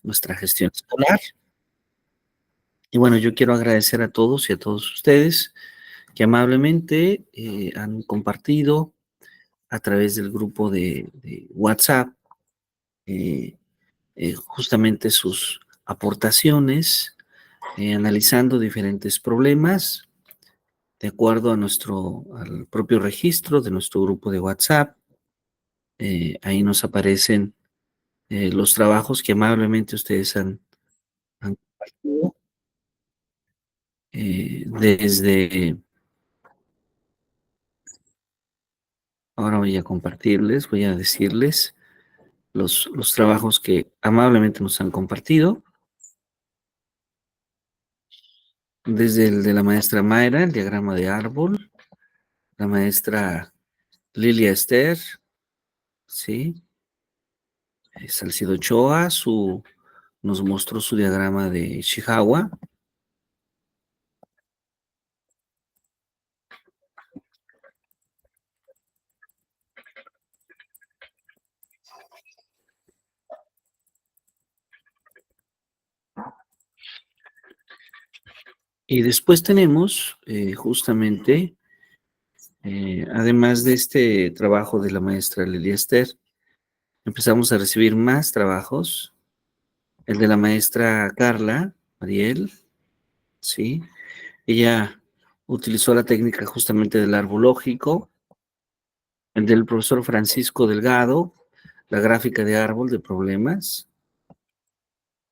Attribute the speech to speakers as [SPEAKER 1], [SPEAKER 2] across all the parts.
[SPEAKER 1] nuestra gestión escolar. Y bueno, yo quiero agradecer a todos y a todos ustedes que amablemente han compartido a través del grupo de WhatsApp eh, justamente sus aportaciones, analizando diferentes problemas de acuerdo a al propio registro de nuestro grupo de WhatsApp. Ahí nos aparecen los trabajos que amablemente ustedes han compartido. Desde ahora voy a decirles los trabajos que amablemente nos han compartido. Desde el de la maestra Mayra, el diagrama de árbol, la maestra Lilia Esther, ¿sí? Salcido Ochoa, nos mostró su diagrama de Chihuahua. Y después tenemos justamente, además de este trabajo de la maestra Lilia Esther, empezamos a recibir más trabajos. El de la maestra Carla Mariel, ¿sí? Ella utilizó la técnica justamente del árbol lógico. El del profesor Francisco Delgado, la gráfica de árbol de problemas.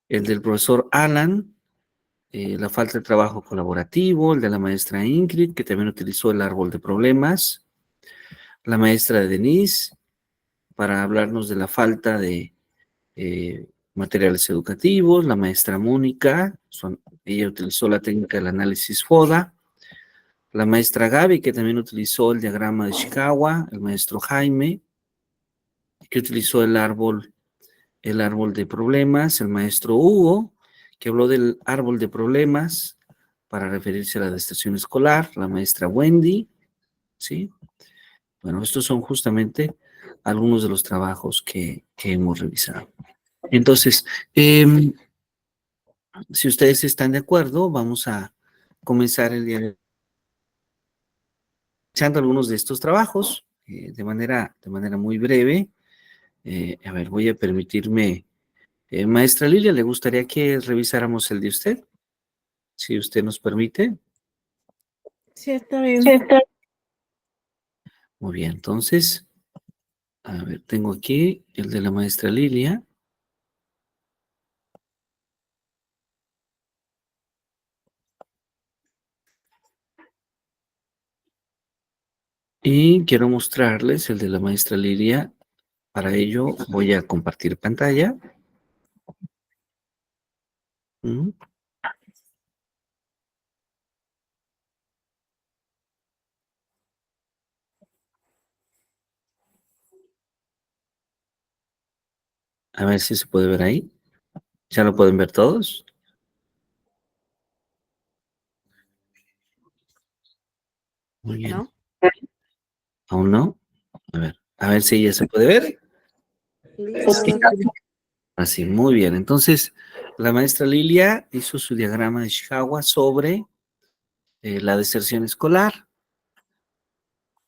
[SPEAKER 1] El del profesor Alan, la falta de trabajo colaborativo. El de la maestra Ingrid, que también utilizó el árbol de problemas. La maestra Denise, para hablarnos de la falta de materiales educativos. La maestra Mónica, ella utilizó la técnica del análisis FODA. La maestra Gaby, que también utilizó el diagrama de Chihuahua. El maestro Jaime, que utilizó el árbol de problemas. El maestro Hugo, que habló del árbol de problemas para referirse a la deserción escolar. La maestra Wendy, ¿sí? Bueno, estos son justamente algunos de los trabajos que hemos revisado. Entonces, si ustedes están de acuerdo, vamos a comenzar el día de hoy revisando algunos de estos trabajos de manera muy breve. A ver, voy a permitirme. Maestra Lilia, ¿le gustaría que revisáramos el de usted? Si usted nos permite.
[SPEAKER 2] Sí, está bien.
[SPEAKER 1] Muy bien, entonces, a ver, tengo aquí el de la maestra Lilia. Y quiero mostrarles el de la maestra Lilia. Para ello voy a compartir pantalla. A ver si se puede ver ahí. ¿Ya lo pueden ver todos? Muy bien.
[SPEAKER 2] ¿No?
[SPEAKER 1] ¿Aún no? A ver si ya se puede ver. Así, muy bien. Entonces, la maestra Lilia hizo su diagrama de Chihuahua sobre la deserción escolar.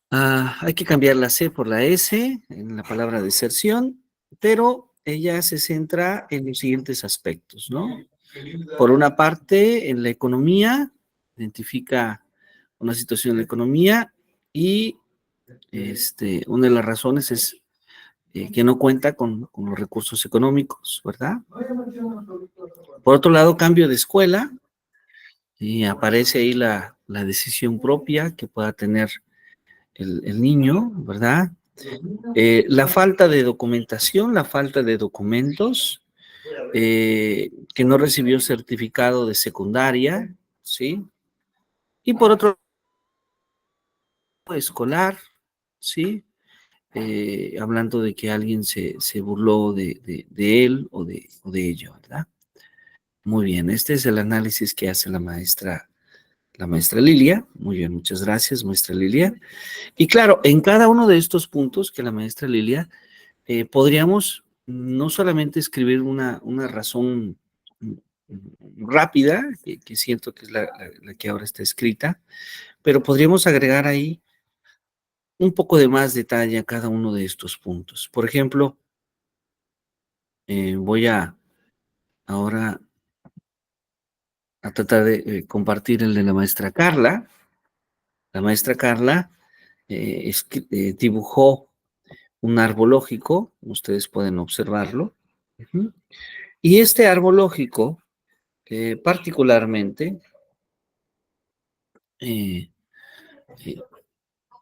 [SPEAKER 1] Hay que cambiar la C por la S en la palabra deserción, pero ella se centra en los siguientes aspectos, ¿no? Por una parte, en la economía, identifica una situación en la economía y una de las razones es que no cuenta con los recursos económicos, ¿verdad? Por otro lado, cambio de escuela y aparece ahí la decisión propia que pueda tener el niño, ¿verdad? La falta de documentación, la falta de documentos, que no recibió certificado de secundaria, ¿sí? Y por otro lado, escolar, ¿sí? Hablando de que alguien se burló de él o de ella, ¿verdad? Muy bien, este es el análisis que hace la maestra Lilia. Muy bien, muchas gracias, maestra Lilia. Y claro, en cada uno de estos puntos que la maestra Lilia, podríamos no solamente escribir una razón rápida, que siento que es la que ahora está escrita, pero podríamos agregar ahí un poco de más detalle a cada uno de estos puntos. Por ejemplo, voy ahora a tratar de compartir el de la maestra Carla. La maestra Carla dibujó un árbol lógico, ustedes pueden observarlo. Ujú. Y este árbol lógico, particularmente, eh, eh,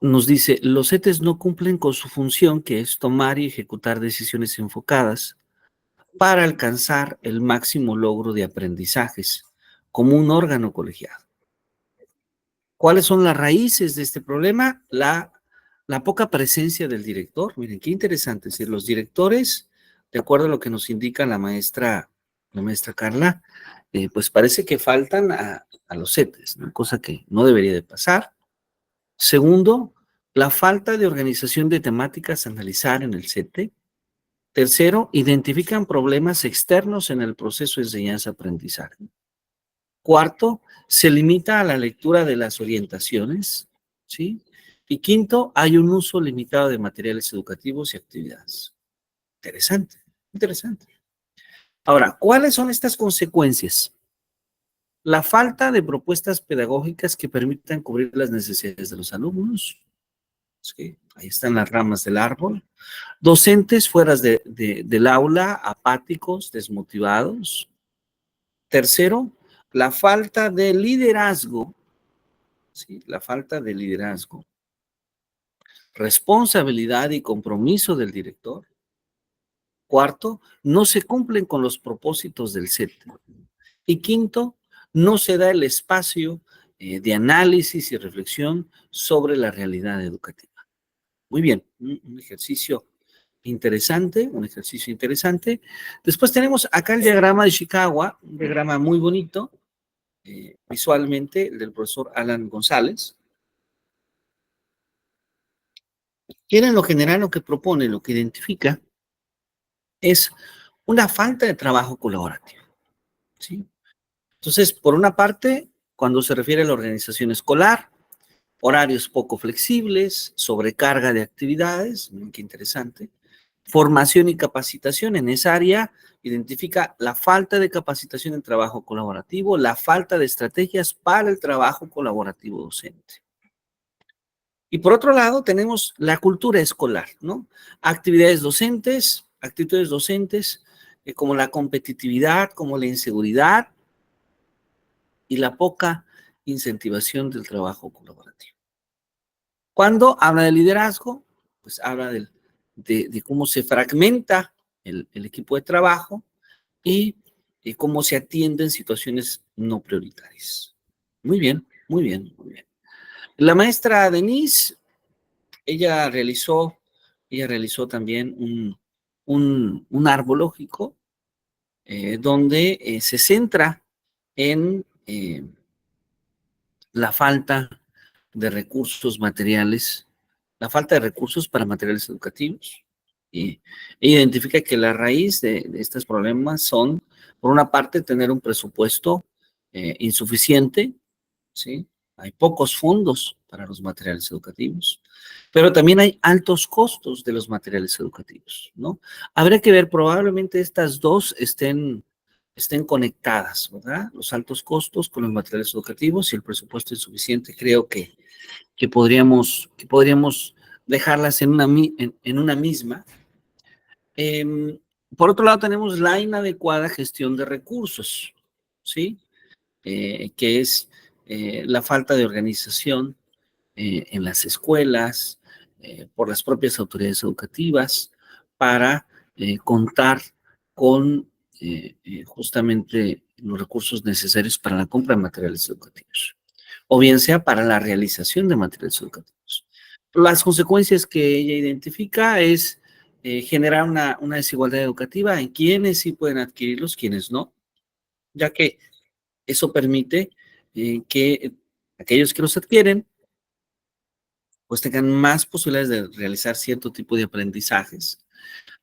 [SPEAKER 1] nos dice, los ETEs no cumplen con su función, que es tomar y ejecutar decisiones enfocadas para alcanzar el máximo logro de aprendizajes como un órgano colegiado. ¿Cuáles son las raíces de este problema? La poca presencia del director. Miren, qué interesante. Es decir, los directores, de acuerdo a lo que nos indica la maestra Carla, pues parece que faltan a los CETES, ¿no? Cosa que no debería de pasar. Segundo, la falta de organización de temáticas a analizar en el CETE. Tercero, identifican problemas externos en el proceso de enseñanza-aprendizaje. Cuarto, se limita a la lectura de las orientaciones, ¿sí? Y quinto, hay un uso limitado de materiales educativos y actividades. Interesante, interesante. Ahora, ¿cuáles son estas consecuencias? La falta de propuestas pedagógicas que permitan cubrir las necesidades de los alumnos. ¿Sí? Ahí están las ramas del árbol. Docentes fuera del aula, apáticos, desmotivados. Tercero, la falta de liderazgo, ¿sí? La falta de liderazgo, responsabilidad y compromiso del director. Cuarto, no se cumplen con los propósitos del CET. Y quinto, no se da el espacio de análisis y reflexión sobre la realidad educativa. Muy bien, un ejercicio interesante, un ejercicio interesante. Después tenemos acá el diagrama de Chicago, un diagrama muy bonito, visualmente, el del profesor Alan González. Y en lo general lo que propone, lo que identifica, es una falta de trabajo colaborativo, ¿sí? Entonces, por una parte, cuando se refiere a la organización escolar, horarios poco flexibles, sobrecarga de actividades, miren qué interesante, formación y capacitación en esa área, identifica la falta de capacitación en trabajo colaborativo, la falta de estrategias para el trabajo colaborativo docente. Y por otro lado, tenemos la cultura escolar, ¿no? Actitudes docentes, como la competitividad, como la inseguridad y la poca incentivación del trabajo colaborativo. Cuando habla de liderazgo, pues habla de cómo se fragmenta el equipo de trabajo y cómo se atienden situaciones no prioritarias. Muy bien, muy bien, muy bien. La maestra Denise, ella realizó también un árbol lógico donde se centra en la falta de recursos materiales, la falta de recursos para materiales educativos. Y identifica que la raíz de estos problemas son, por una parte, tener un presupuesto insuficiente, ¿sí? Hay pocos fondos para los materiales educativos, pero también hay altos costos de los materiales educativos, ¿no? Habría que ver, probablemente estas dos estén conectadas, ¿verdad? Los altos costos con los materiales educativos y el presupuesto insuficiente. Creo que podríamos dejarlas en una misma. Por otro lado, tenemos la inadecuada gestión de recursos, ¿sí? Que es la falta de organización en las escuelas, por las propias autoridades educativas, para contar con justamente los recursos necesarios para la compra de materiales educativos, o bien sea para la realización de materiales educativos. Las consecuencias que ella identifica es generar una desigualdad educativa en quienes sí pueden adquirirlos, quienes no, ya que eso permite que aquellos que los adquieren pues tengan más posibilidades de realizar cierto tipo de aprendizajes,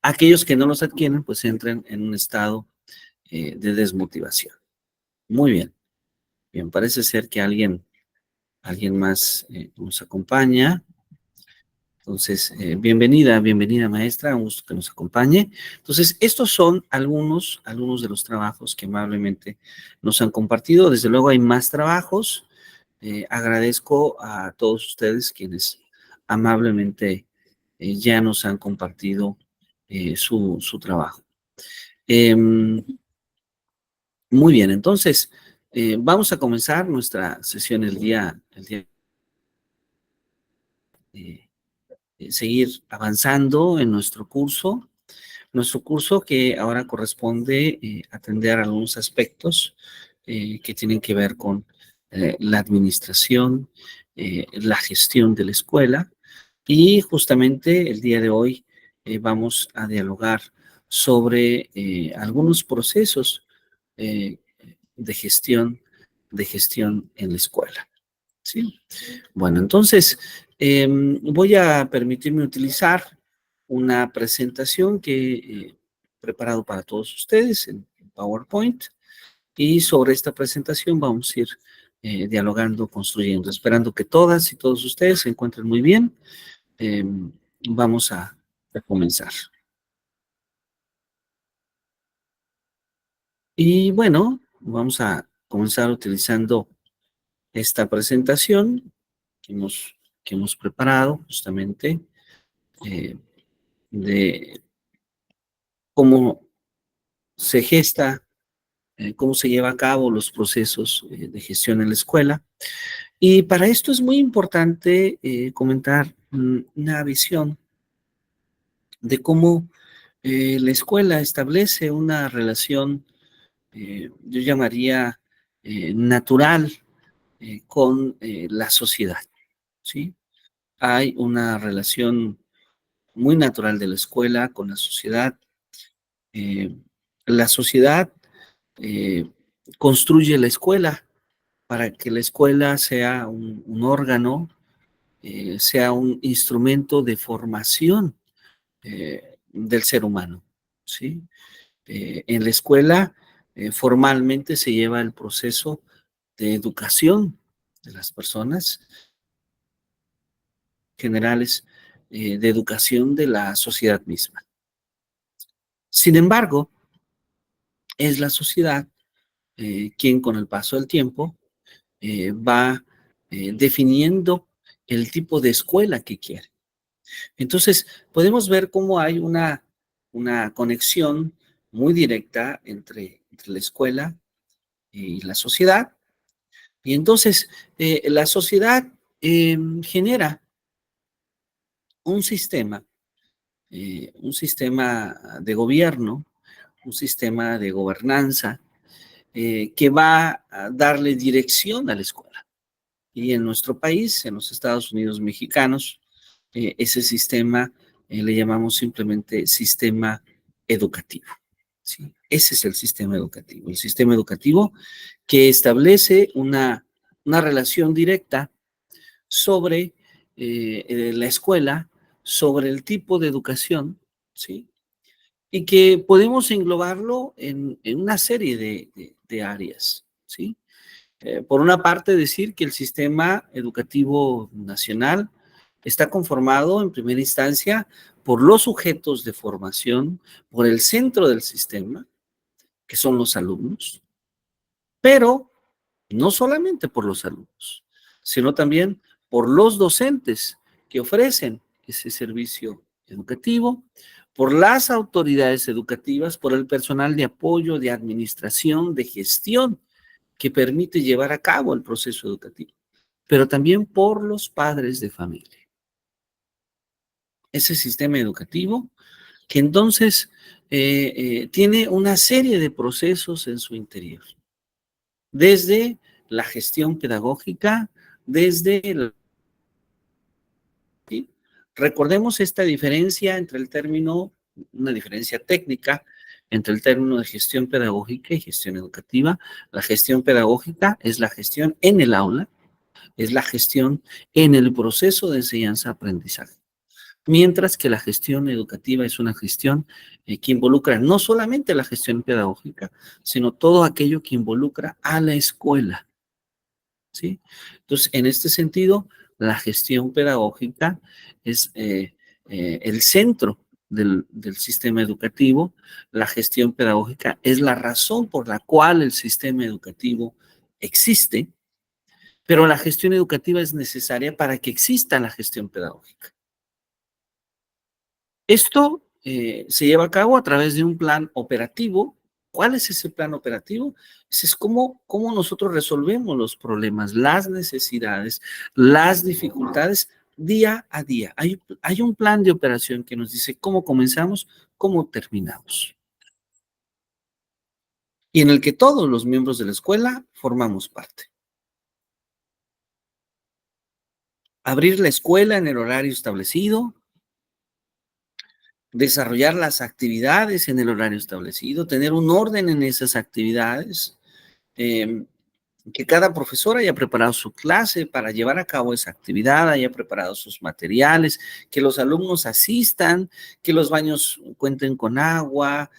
[SPEAKER 1] Aquellos que no los adquieren, pues entran en un estado de desmotivación. Muy bien. Bien, parece ser que alguien más nos acompaña. Entonces, bienvenida maestra, un gusto que nos acompañe. Entonces, estos son algunos de los trabajos que amablemente nos han compartido. Desde luego hay más trabajos. Agradezco a todos ustedes quienes amablemente ya nos han compartido su trabajo. Muy bien, entonces, vamos a comenzar nuestra sesión el día eh, seguir avanzando en nuestro curso. Nuestro curso que ahora corresponde atender algunos aspectos que tienen que ver con la administración, la gestión de la escuela, y justamente el día de hoy vamos a dialogar sobre algunos procesos eh, de gestión en la escuela. ¿Sí? Bueno, entonces voy a permitirme utilizar una presentación que he preparado para todos ustedes en PowerPoint, y sobre esta presentación vamos a ir dialogando, construyendo, esperando que todas y todos ustedes se encuentren muy bien. Vamos a comenzar. Y bueno, vamos a comenzar utilizando esta presentación que hemos preparado justamente eh, de cómo se gesta, cómo se lleva a cabo los procesos de gestión en la escuela. Y para esto es muy importante comentar una visión de cómo la escuela establece una relación, yo llamaría natural, con la sociedad, ¿sí? Hay una relación muy natural de la escuela con la sociedad. Eh, la sociedad eh, construye la escuela para que la escuela sea un órgano, sea un instrumento de formación del ser humano, ¿sí? En la escuela formalmente se lleva el proceso de educación de las personas generales, de educación de la sociedad misma. Sin embargo, es la sociedad quien con el paso del tiempo va definiendo el tipo de escuela que quiere. Entonces, podemos ver cómo hay una conexión muy directa entre la escuela y la sociedad. Y entonces, la sociedad genera un sistema de gobierno, un sistema de gobernanza que va a darle dirección a la escuela. Y en nuestro país, en los Estados Unidos mexicanos, ese sistema le llamamos simplemente sistema educativo. ¿Sí? Ese es el sistema educativo que establece una relación directa sobre la escuela, sobre el tipo de educación, ¿sí? Y que podemos englobarlo en una serie de áreas, ¿sí? Por una parte, decir que el sistema educativo nacional está conformado en primera instancia por los sujetos de formación, por el centro del sistema, que son los alumnos, pero no solamente por los alumnos, sino también por los docentes que ofrecen ese servicio educativo, por las autoridades educativas, por el personal de apoyo, de administración, de gestión que permite llevar a cabo el proceso educativo, pero también por los padres de familia. Ese sistema educativo que entonces tiene una serie de procesos en su interior, desde la gestión pedagógica, desde la... ¿sí? Recordemos esta diferencia entre el término, una diferencia técnica entre el término de gestión pedagógica y gestión educativa. La gestión pedagógica es la gestión en el aula, es la gestión en el proceso de enseñanza-aprendizaje. Mientras que la gestión educativa es una gestión que involucra no solamente la gestión pedagógica, sino todo aquello que involucra a la escuela, ¿sí? Entonces, en este sentido, la gestión pedagógica es el centro del sistema educativo. La gestión pedagógica es la razón por la cual el sistema educativo existe, pero la gestión educativa es necesaria para que exista la gestión pedagógica. Esto se lleva a cabo a través de un plan operativo. ¿Cuál es ese plan operativo? Ese es cómo nosotros resolvemos los problemas, las necesidades, las dificultades día a día. Hay un plan de operación que nos dice cómo comenzamos, cómo terminamos. Y en el que todos los miembros de la escuela formamos parte. Abrir la escuela en el horario establecido, desarrollar las actividades en el horario establecido, tener un orden en esas actividades, eh, que cada profesor haya preparado su clase para llevar a cabo esa actividad, haya preparado sus materiales, que los alumnos asistan, que los baños cuenten con agua,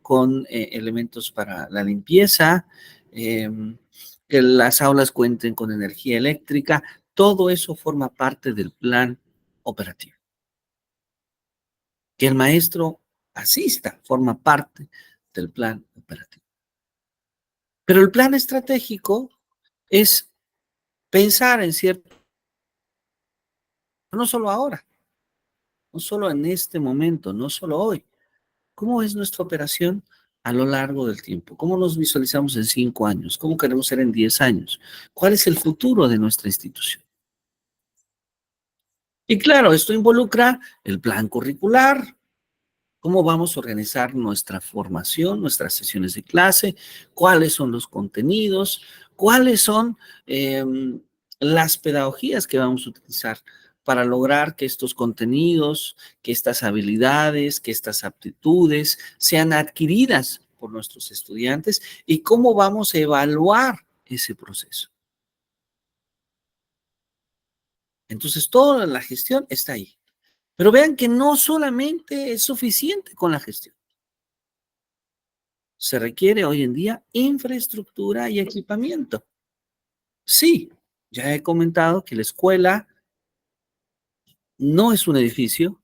[SPEAKER 1] con elementos para la limpieza, eh, que las aulas cuenten con energía eléctrica. Todo eso forma parte del plan operativo. Que el maestro asista, forma parte del plan operativo. Pero el plan estratégico es pensar en cierto, no solo ahora, no solo en este momento, no solo hoy. ¿Cómo es nuestra operación a lo largo del tiempo? ¿Cómo nos visualizamos en 5 años? ¿Cómo queremos ser en 10 años? ¿Cuál es el futuro de nuestra institución? Y claro, esto involucra el plan curricular, cómo vamos a organizar nuestra formación, nuestras sesiones de clase, cuáles son los contenidos, cuáles son eh, las pedagogías que vamos a utilizar para lograr que estos contenidos, que estas habilidades, que estas aptitudes sean adquiridas por nuestros estudiantes y cómo vamos a evaluar ese proceso. Entonces, toda la gestión está ahí. Pero vean que no solamente es suficiente con la gestión. Se requiere hoy en día infraestructura y equipamiento. Sí, ya he comentado que la escuela no es un edificio,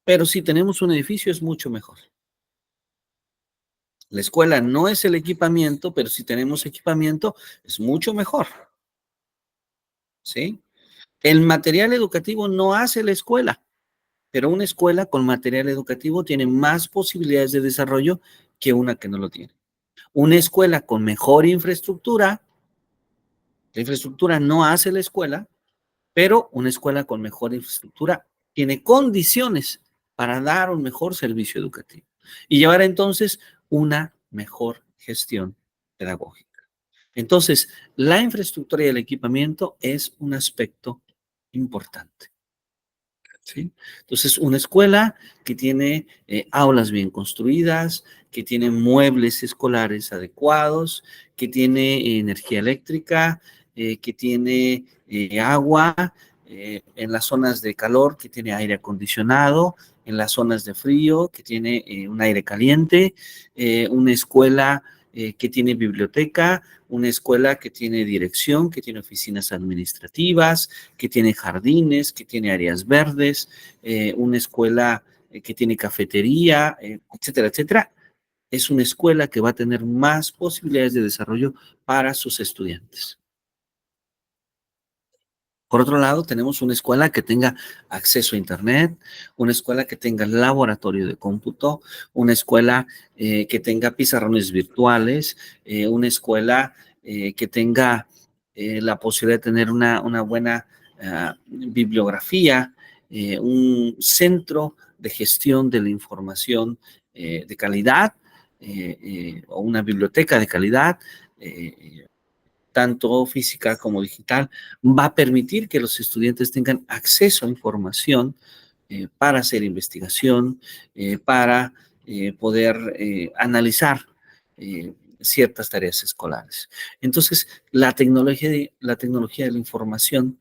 [SPEAKER 1] pero si tenemos un edificio es mucho mejor. La escuela no es el equipamiento, pero si tenemos equipamiento es mucho mejor. ¿Sí? El material educativo no hace la escuela, pero una escuela con material educativo tiene más posibilidades de desarrollo que una que no lo tiene. Una escuela con mejor infraestructura, la infraestructura no hace la escuela, pero una escuela con mejor infraestructura tiene condiciones para dar un mejor servicio educativo y llevar entonces una mejor gestión pedagógica. Entonces, la infraestructura y el equipamiento es un aspecto importante. ¿Sí? Entonces, una escuela que tiene aulas bien construidas, que tiene muebles escolares adecuados, que tiene energía eléctrica, que tiene agua, en las zonas de calor, que tiene aire acondicionado, en las zonas de frío, que tiene un aire caliente, una escuela que tiene biblioteca, una escuela que tiene dirección, que tiene oficinas administrativas, que tiene jardines, que tiene áreas verdes, una escuela que tiene cafetería, etcétera, etcétera. Es una escuela que va a tener más posibilidades de desarrollo para sus estudiantes. Por otro lado, tenemos una escuela que tenga acceso a Internet, una escuela que tenga laboratorio de cómputo, una escuela que tenga pizarrones virtuales, una escuela que tenga la posibilidad de tener una buena bibliografía, un centro de gestión de la información de calidad, o una biblioteca de calidad, tanto física como digital, va a permitir que los estudiantes tengan acceso a información para hacer investigación, para poder analizar ciertas tareas escolares. Entonces, la tecnología de la información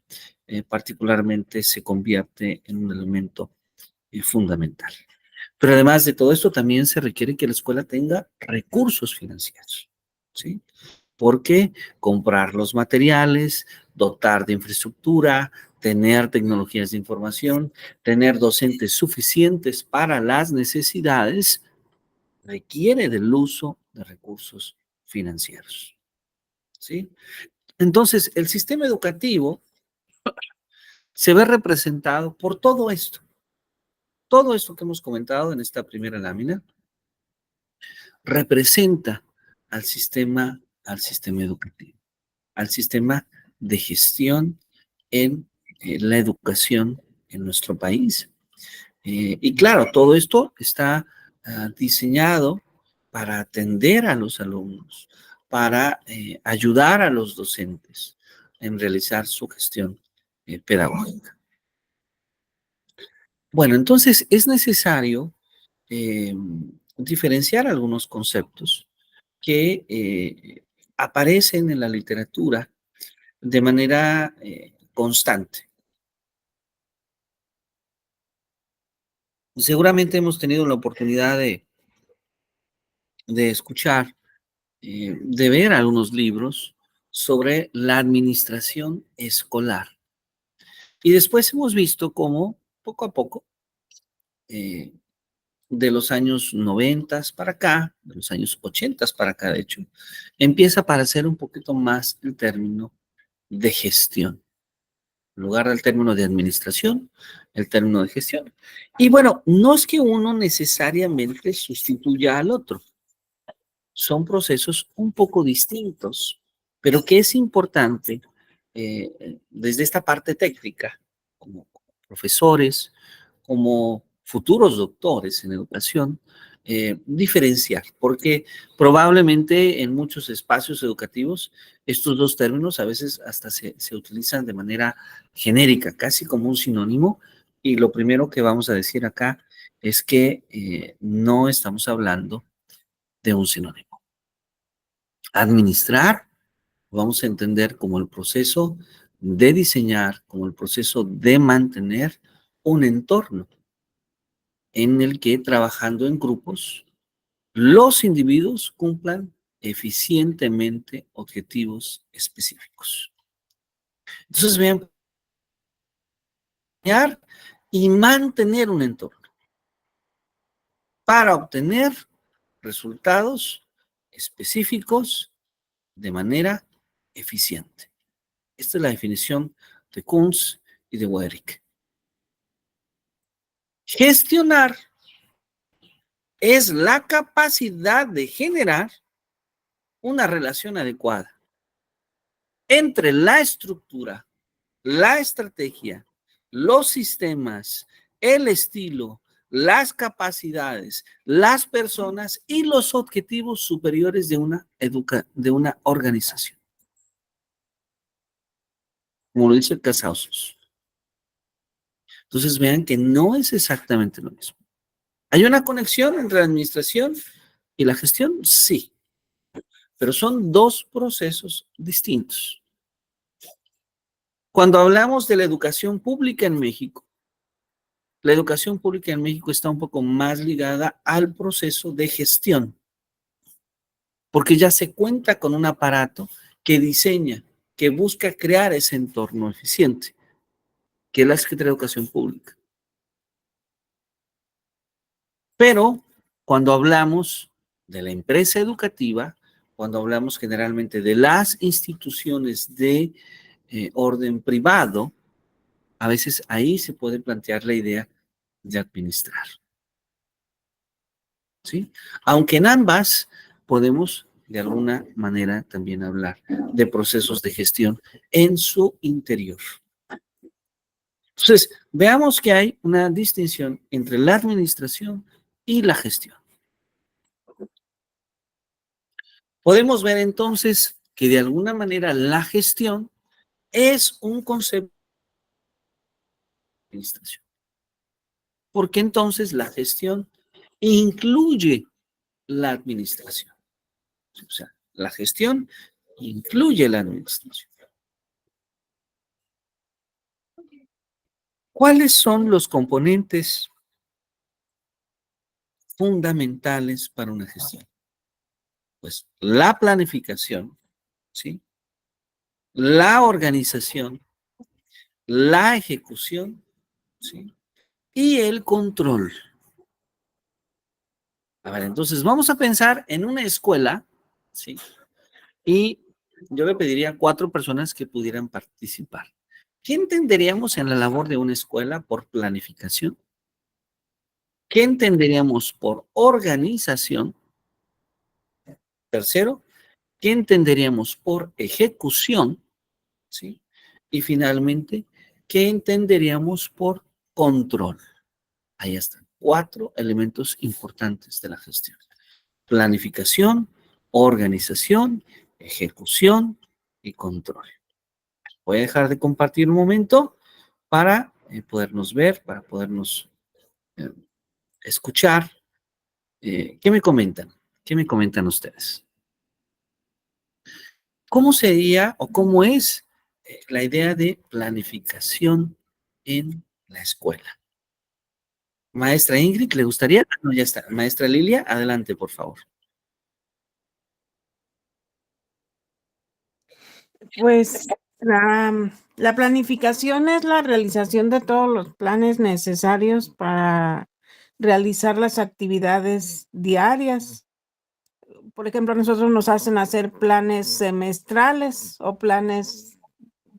[SPEAKER 1] particularmente se convierte en un elemento fundamental. Pero además de todo esto, también se requiere que la escuela tenga recursos financieros, ¿sí? Porque comprar los materiales, dotar de infraestructura, tener tecnologías de información, tener docentes suficientes para las necesidades, requiere del uso de recursos financieros, ¿sí? Entonces, el sistema educativo se ve representado por todo esto que hemos comentado en esta primera lámina, representa al sistema educativo, al sistema de gestión en la educación en nuestro país. Y claro, todo esto está diseñado para atender a los alumnos, para ayudar a los docentes en realizar su gestión pedagógica. Bueno, entonces es necesario eh, diferenciar algunos conceptos que aparecen en la literatura de manera constante. Seguramente hemos tenido la oportunidad de escuchar, de ver algunos libros sobre la administración escolar. Y después hemos visto cómo, poco a poco, eh, de los años 90 para acá, de los años 80 para acá, de hecho, empieza a aparecer un poquito más el término de gestión. En lugar del término de administración, el término de gestión. Y bueno, no es que uno necesariamente sustituya al otro, son procesos un poco distintos, pero que es importante desde esta parte técnica, como profesores, como futuros doctores en educación, diferenciar, porque probablemente en muchos espacios educativos estos dos términos a veces hasta se utilizan de manera genérica, casi como un sinónimo, y lo primero que vamos a decir acá es que no estamos hablando de un sinónimo. Administrar, vamos a entender como el proceso de diseñar, como el proceso de mantener un entorno en el que trabajando en grupos, los individuos cumplan eficientemente objetivos específicos. Entonces, vean, diseñar y mantener un entorno para obtener resultados específicos de manera eficiente. Esta es la definición de Kuntz y de Weyrich. Gestionar es la capacidad de generar una relación adecuada entre la estructura, la estrategia, los sistemas, el estilo, las capacidades, las personas y los objetivos superiores de de una organización. Como lo dice Casausos. Entonces vean que no es exactamente lo mismo. ¿Hay una conexión entre la administración y la gestión? Sí, pero son dos procesos distintos. Cuando hablamos de la educación pública en México, la educación pública en México está un poco más ligada al proceso de gestión, porque ya se cuenta con un aparato que diseña, que busca crear ese entorno eficiente, que es la Secretaría de Educación Pública. Pero cuando hablamos de la empresa educativa, cuando hablamos generalmente de las instituciones de orden privado, a veces ahí se puede plantear la idea de administrar, ¿sí? Aunque en ambas podemos de alguna manera también hablar de procesos de gestión en su interior. Entonces, veamos que hay una distinción entre la administración y la gestión. Podemos ver entonces que de alguna manera la gestión es un concepto de administración, porque entonces la gestión incluye la administración. O sea, la gestión incluye la administración. ¿Cuáles son los componentes fundamentales para una gestión? Pues la planificación, ¿sí? La organización, la ejecución, ¿sí? Y el control. A ver, entonces vamos a pensar en una escuela, ¿sí? Y yo le pediría a 4 personas que pudieran participar. ¿Qué entenderíamos en la labor de una escuela por planificación? ¿Qué entenderíamos por organización? Tercero, ¿qué entenderíamos por ejecución? ¿Sí? Y finalmente, ¿qué entenderíamos por control? Ahí están, 4 elementos importantes de la gestión. Planificación, organización, ejecución y control. Voy a dejar de compartir un momento para podernos ver, para podernos eh, escuchar. ¿Qué me comentan? ¿Qué me comentan ustedes? ¿Cómo sería o cómo es la idea de planificación en la escuela? Maestra Ingrid, ¿le gustaría? No, ya está. Maestra Lilia, adelante, por favor.
[SPEAKER 2] Pues la planificación es la realización de todos los planes necesarios para realizar las actividades diarias. Por ejemplo, a nosotros nos hacen hacer planes semestrales o planes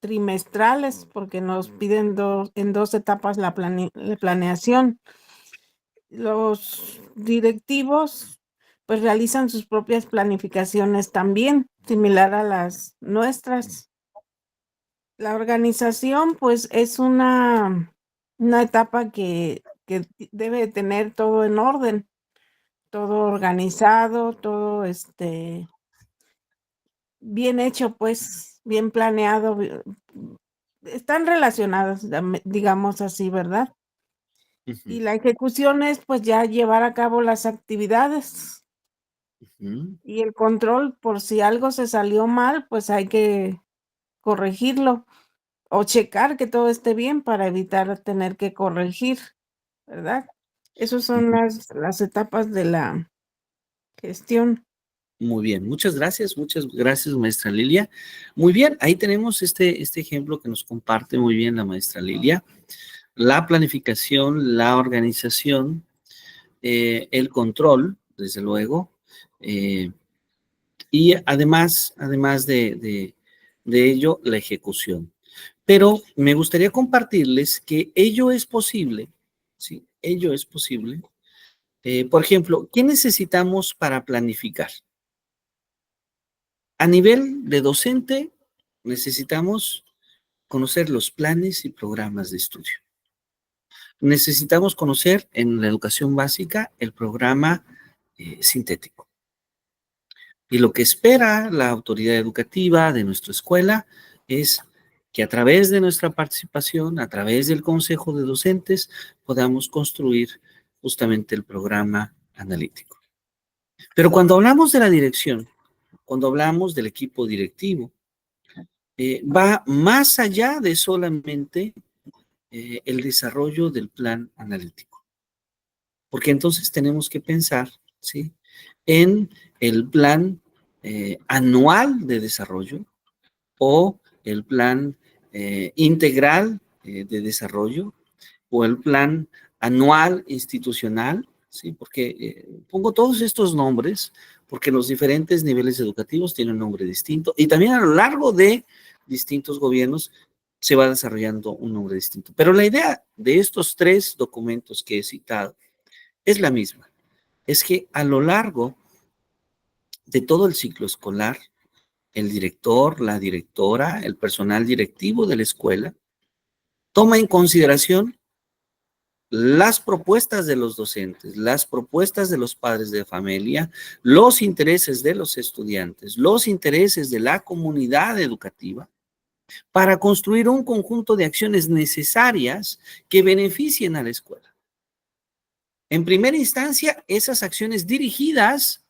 [SPEAKER 2] trimestrales porque nos piden en 2 etapas la planeación. Los directivos pues realizan sus propias planificaciones también, similar a las nuestras. La organización pues es una etapa que debe tener todo en orden, todo organizado, todo bien hecho, pues bien planeado. Están relacionadas, digamos así, ¿verdad?
[SPEAKER 1] Ujú,
[SPEAKER 2] Y la ejecución es pues ya llevar a cabo las actividades.
[SPEAKER 1] ujú,
[SPEAKER 2] Y el control, por si algo se salió mal, pues hay que corregirlo o checar que todo esté bien para evitar tener que corregir, ¿verdad? Esas son
[SPEAKER 1] ujú.
[SPEAKER 2] las etapas de la gestión.
[SPEAKER 1] Muy bien, muchas gracias, maestra Lilia. Muy bien, ahí tenemos este ejemplo que nos comparte muy bien la maestra Lilia. La planificación, la organización, el control, desde luego, eh, y además de ello, la ejecución. Pero me gustaría compartirles que ello es posible, ¿sí? Ello es posible. Por ejemplo, ¿qué necesitamos para planificar? A nivel de docente, necesitamos conocer los planes y programas de estudio. Necesitamos conocer en la educación básica el programa sintético. Y lo que espera la autoridad educativa de nuestra escuela es que a través de nuestra participación, a través del consejo de docentes, podamos construir justamente el programa analítico. Pero cuando hablamos de la dirección, cuando hablamos del equipo directivo, va más allá de solamente el desarrollo del plan analítico. Porque entonces tenemos que pensar, ¿sí?, en el plan anual de desarrollo o el plan integral de desarrollo o el plan anual institucional, ¿sí? Porque pongo todos estos nombres porque los diferentes niveles educativos tienen un nombre distinto y también a lo largo de distintos gobiernos se va desarrollando un nombre distinto. Pero la idea de estos 3 documentos que he citado es la misma. Es que a lo largo de todo el ciclo escolar, el director, la directora, el personal directivo de la escuela, toma en consideración las propuestas de los docentes, las propuestas de los padres de familia, los intereses de los estudiantes, los intereses de la comunidad educativa, para construir un conjunto de acciones necesarias que beneficien a la escuela. En primera instancia, esas acciones dirigidas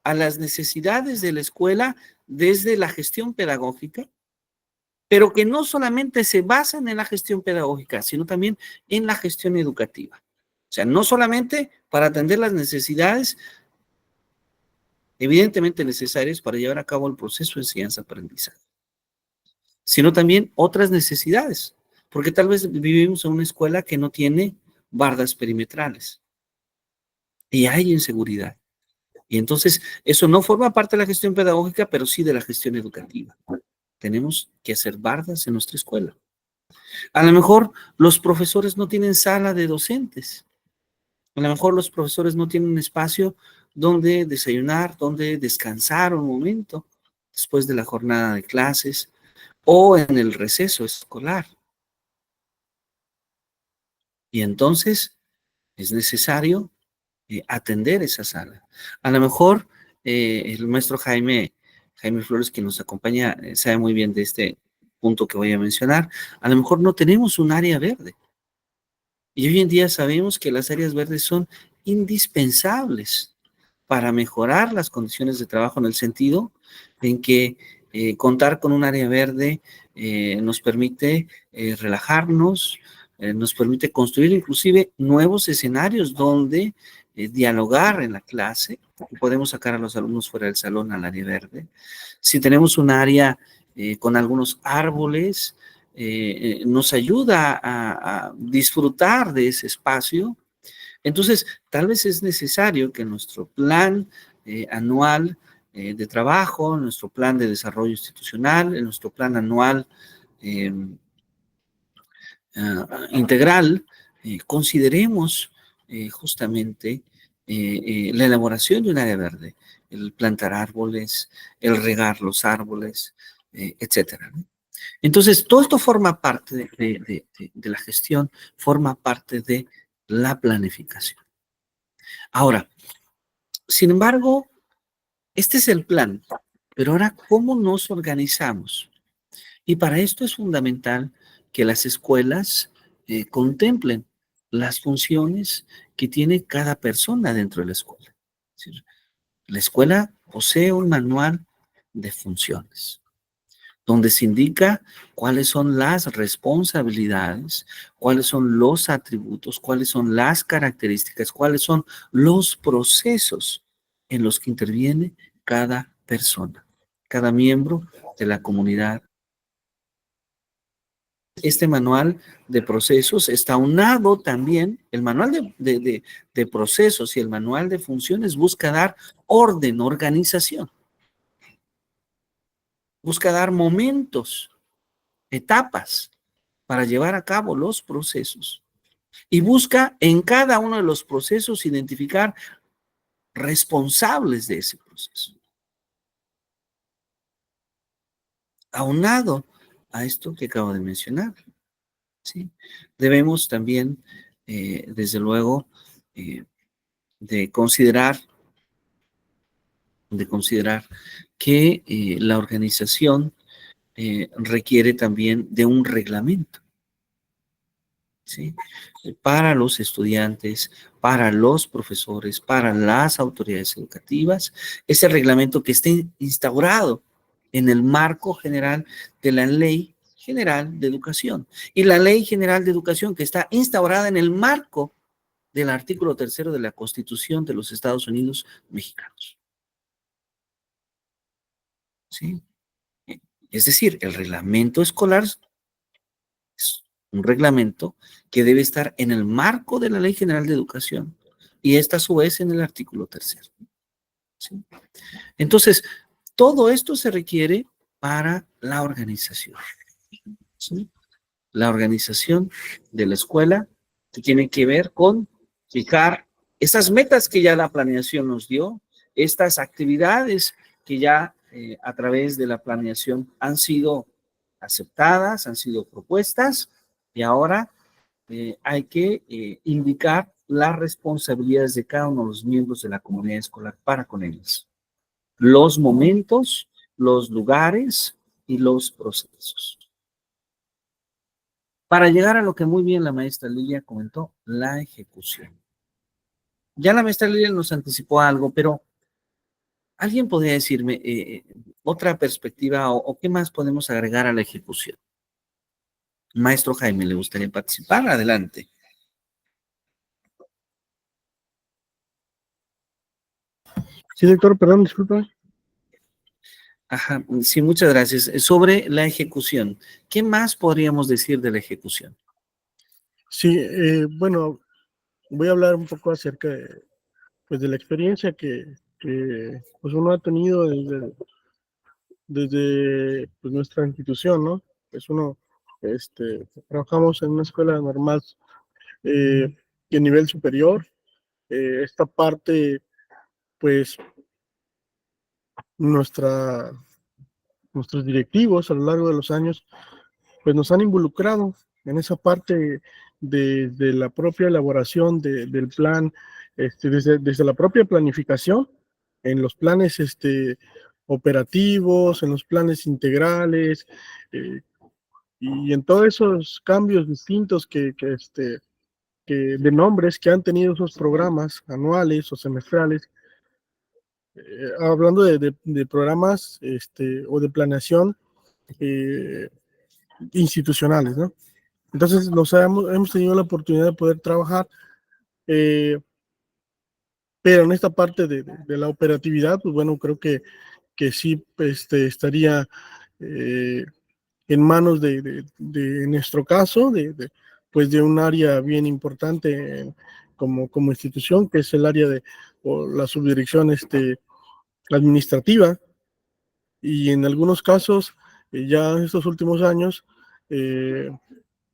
[SPEAKER 1] a las necesidades de la escuela desde la gestión pedagógica, pero que no solamente se basan en la gestión pedagógica, sino también en la gestión educativa. O sea, no solamente para atender las necesidades evidentemente necesarias para llevar a cabo el proceso de enseñanza-aprendizaje, sino también otras necesidades, porque tal vez vivimos en una escuela que no tiene bardas perimetrales y hay inseguridad. Y entonces eso no forma parte de la gestión pedagógica, pero sí de la gestión educativa. Tenemos que hacer bardas en nuestra escuela. A lo mejor los profesores no tienen sala de docentes. A lo mejor los profesores no tienen un espacio donde desayunar, donde descansar un momento después de la jornada de clases o en el receso escolar. Y entonces es necesario atender esa sala. A lo mejor el maestro Jaime Flores, que nos acompaña, sabe muy bien de este punto que voy a mencionar. A lo mejor no tenemos un área verde. Y hoy en día sabemos que las áreas verdes son indispensables para mejorar las condiciones de trabajo en el sentido en que contar con un área verde nos permite relajarnos, nos permite construir inclusive nuevos escenarios donde dialogar en la clase y podemos sacar a los alumnos fuera del salón al área verde. Si tenemos un área con algunos árboles, nos ayuda a disfrutar de ese espacio. Entonces, tal vez es necesario que nuestro plan anual de trabajo, nuestro plan de desarrollo institucional, en nuestro plan anual integral, consideremos justamente la elaboración de un área verde, el plantar árboles, el regar los árboles, etcétera, ¿no? Entonces, todo esto forma parte de la gestión, forma parte de la planificación. Ahora, sin embargo, este es el plan, pero ahora, ¿cómo nos organizamos? Y para esto es fundamental que las escuelas contemplen las funciones que tiene cada persona dentro de la escuela. Es decir, la escuela posee un manual de funciones, donde se indica cuáles son las responsabilidades, cuáles son los atributos, cuáles son las características, cuáles son los procesos en los que interviene cada persona, cada miembro de la comunidad. Este manual de procesos está aunado también, el manual de procesos y el manual de funciones busca dar orden, organización, busca dar momentos, etapas para llevar a cabo los procesos y busca en cada uno de los procesos identificar responsables de ese proceso. Aunado a esto que acabo de mencionar, ¿sí? Debemos también, desde luego, de considerar que la organización requiere también de un reglamento, ¿sí? Para los estudiantes, para los profesores, para las autoridades educativas, ese reglamento que esté instaurado en el marco general de la Ley General de Educación. Y la Ley General de Educación que está instaurada en el marco del artículo 3 de la Constitución de los Estados Unidos mexicanos. ¿Sí? Es decir, el reglamento escolar es un reglamento que debe estar en el marco de la Ley General de Educación y esta a su vez en el artículo 3. ¿Sí? Entonces, todo esto se requiere para la organización. ¿Sí? La organización de la escuela que tiene que ver con fijar esas metas que ya la planeación nos dio, estas actividades que ya a través de la planeación han sido aceptadas, han sido propuestas y ahora hay que indicar las responsabilidades de cada uno de los miembros de la comunidad escolar para con ellas. Los momentos, los lugares y los procesos. Para llegar a lo que muy bien la maestra Lilia comentó, la ejecución. Ya la maestra Lilia nos anticipó algo, pero ¿Alguien podría decirme otra perspectiva o qué más podemos agregar a la ejecución? Maestro Jaime, ¿le gustaría participar? Adelante.
[SPEAKER 3] Sí, doctor, perdón, disculpa.
[SPEAKER 1] Ajá, sí, muchas gracias. Sobre la ejecución, ¿qué más podríamos decir de la ejecución?
[SPEAKER 3] Sí, bueno, voy a hablar un poco acerca de, pues, de la experiencia que pues uno ha tenido desde pues, nuestra institución, ¿no? Pues uno, trabajamos en una escuela normal de nivel superior. Esta parte, pues, nuestra, nuestros directivos a lo largo de los años pues nos han involucrado en esa parte de la propia elaboración del plan, desde la propia planificación, en los planes operativos, en los planes integrales, eh, y en todos esos cambios distintos que de nombres que han tenido esos programas anuales o semestrales, hablando de programas o de planeación eh, institucionales, ¿no? Entonces hemos tenido la oportunidad de poder trabajar, pero en esta parte de la operatividad, pues bueno, creo que sí estaría en manos en nuestro caso, pues de un área bien importante como institución, que es el área o la subdirección administrativa, y en algunos casos, ya en estos últimos años,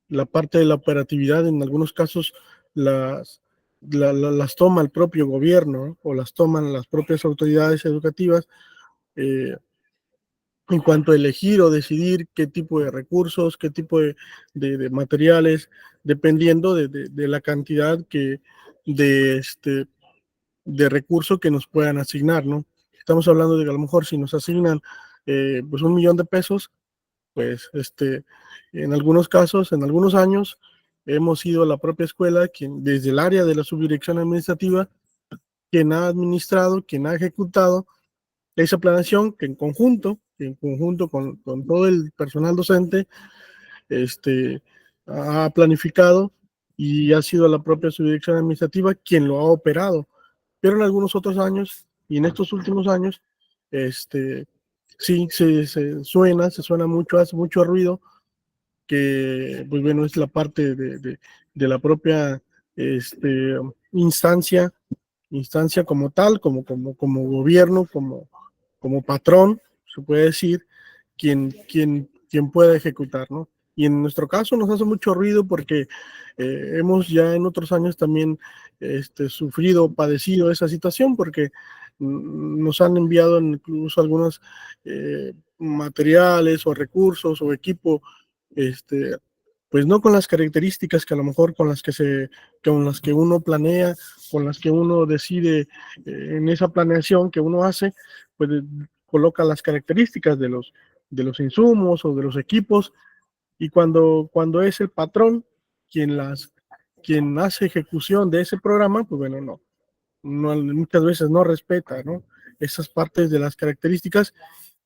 [SPEAKER 3] la parte de la operatividad en algunos casos las, las toma el propio gobierno, ¿no? O las toman las propias autoridades educativas eh, en cuanto a elegir o decidir qué tipo de recursos, qué tipo de materiales, dependiendo de la cantidad de, este, de recursos que nos puedan asignar, ¿no? Estamos hablando de que a lo mejor si nos asignan pues $1,000,000, pues en algunos casos, en algunos años, hemos sido la propia escuela quien, desde el área de la subdirección administrativa, quien ha administrado, quien ha ejecutado esa planeación que en conjunto con todo el personal docente, este, ha planificado y ha sido la propia subdirección administrativa quien lo ha operado. Pero en algunos otros años y en estos últimos años, sí, se suena mucho, hace mucho ruido, que pues bueno, es la parte de la propia instancia, instancia como tal, como gobierno, como patrón, se puede decir, quien pueda ejecutar, ¿no? Y en nuestro caso nos hace mucho ruido porque hemos ya en otros años también sufrido, padecido esa situación porque nos han enviado incluso algunos materiales o recursos o equipo, pues no con las características que a lo mejor con las que uno planea, con las que uno decide en esa planeación que uno hace, pues coloca las características de los insumos o de los equipos, y cuando es el patrón quien quien hace ejecución de ese programa, pues bueno, muchas veces no respeta, ¿no? Esas partes de las características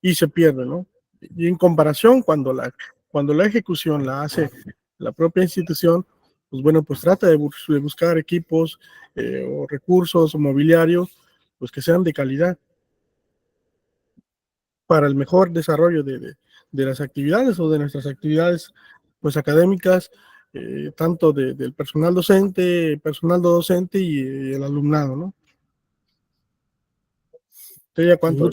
[SPEAKER 3] y se pierde, ¿no? Y en comparación, cuando la ejecución la hace la propia institución, pues bueno, pues trata de buscar equipos o recursos o mobiliario, pues que sean de calidad para el mejor desarrollo de las actividades o de nuestras actividades pues académicas, tanto del personal docente, personal no docente y el alumnado, ¿no? ¿Sería cuánto?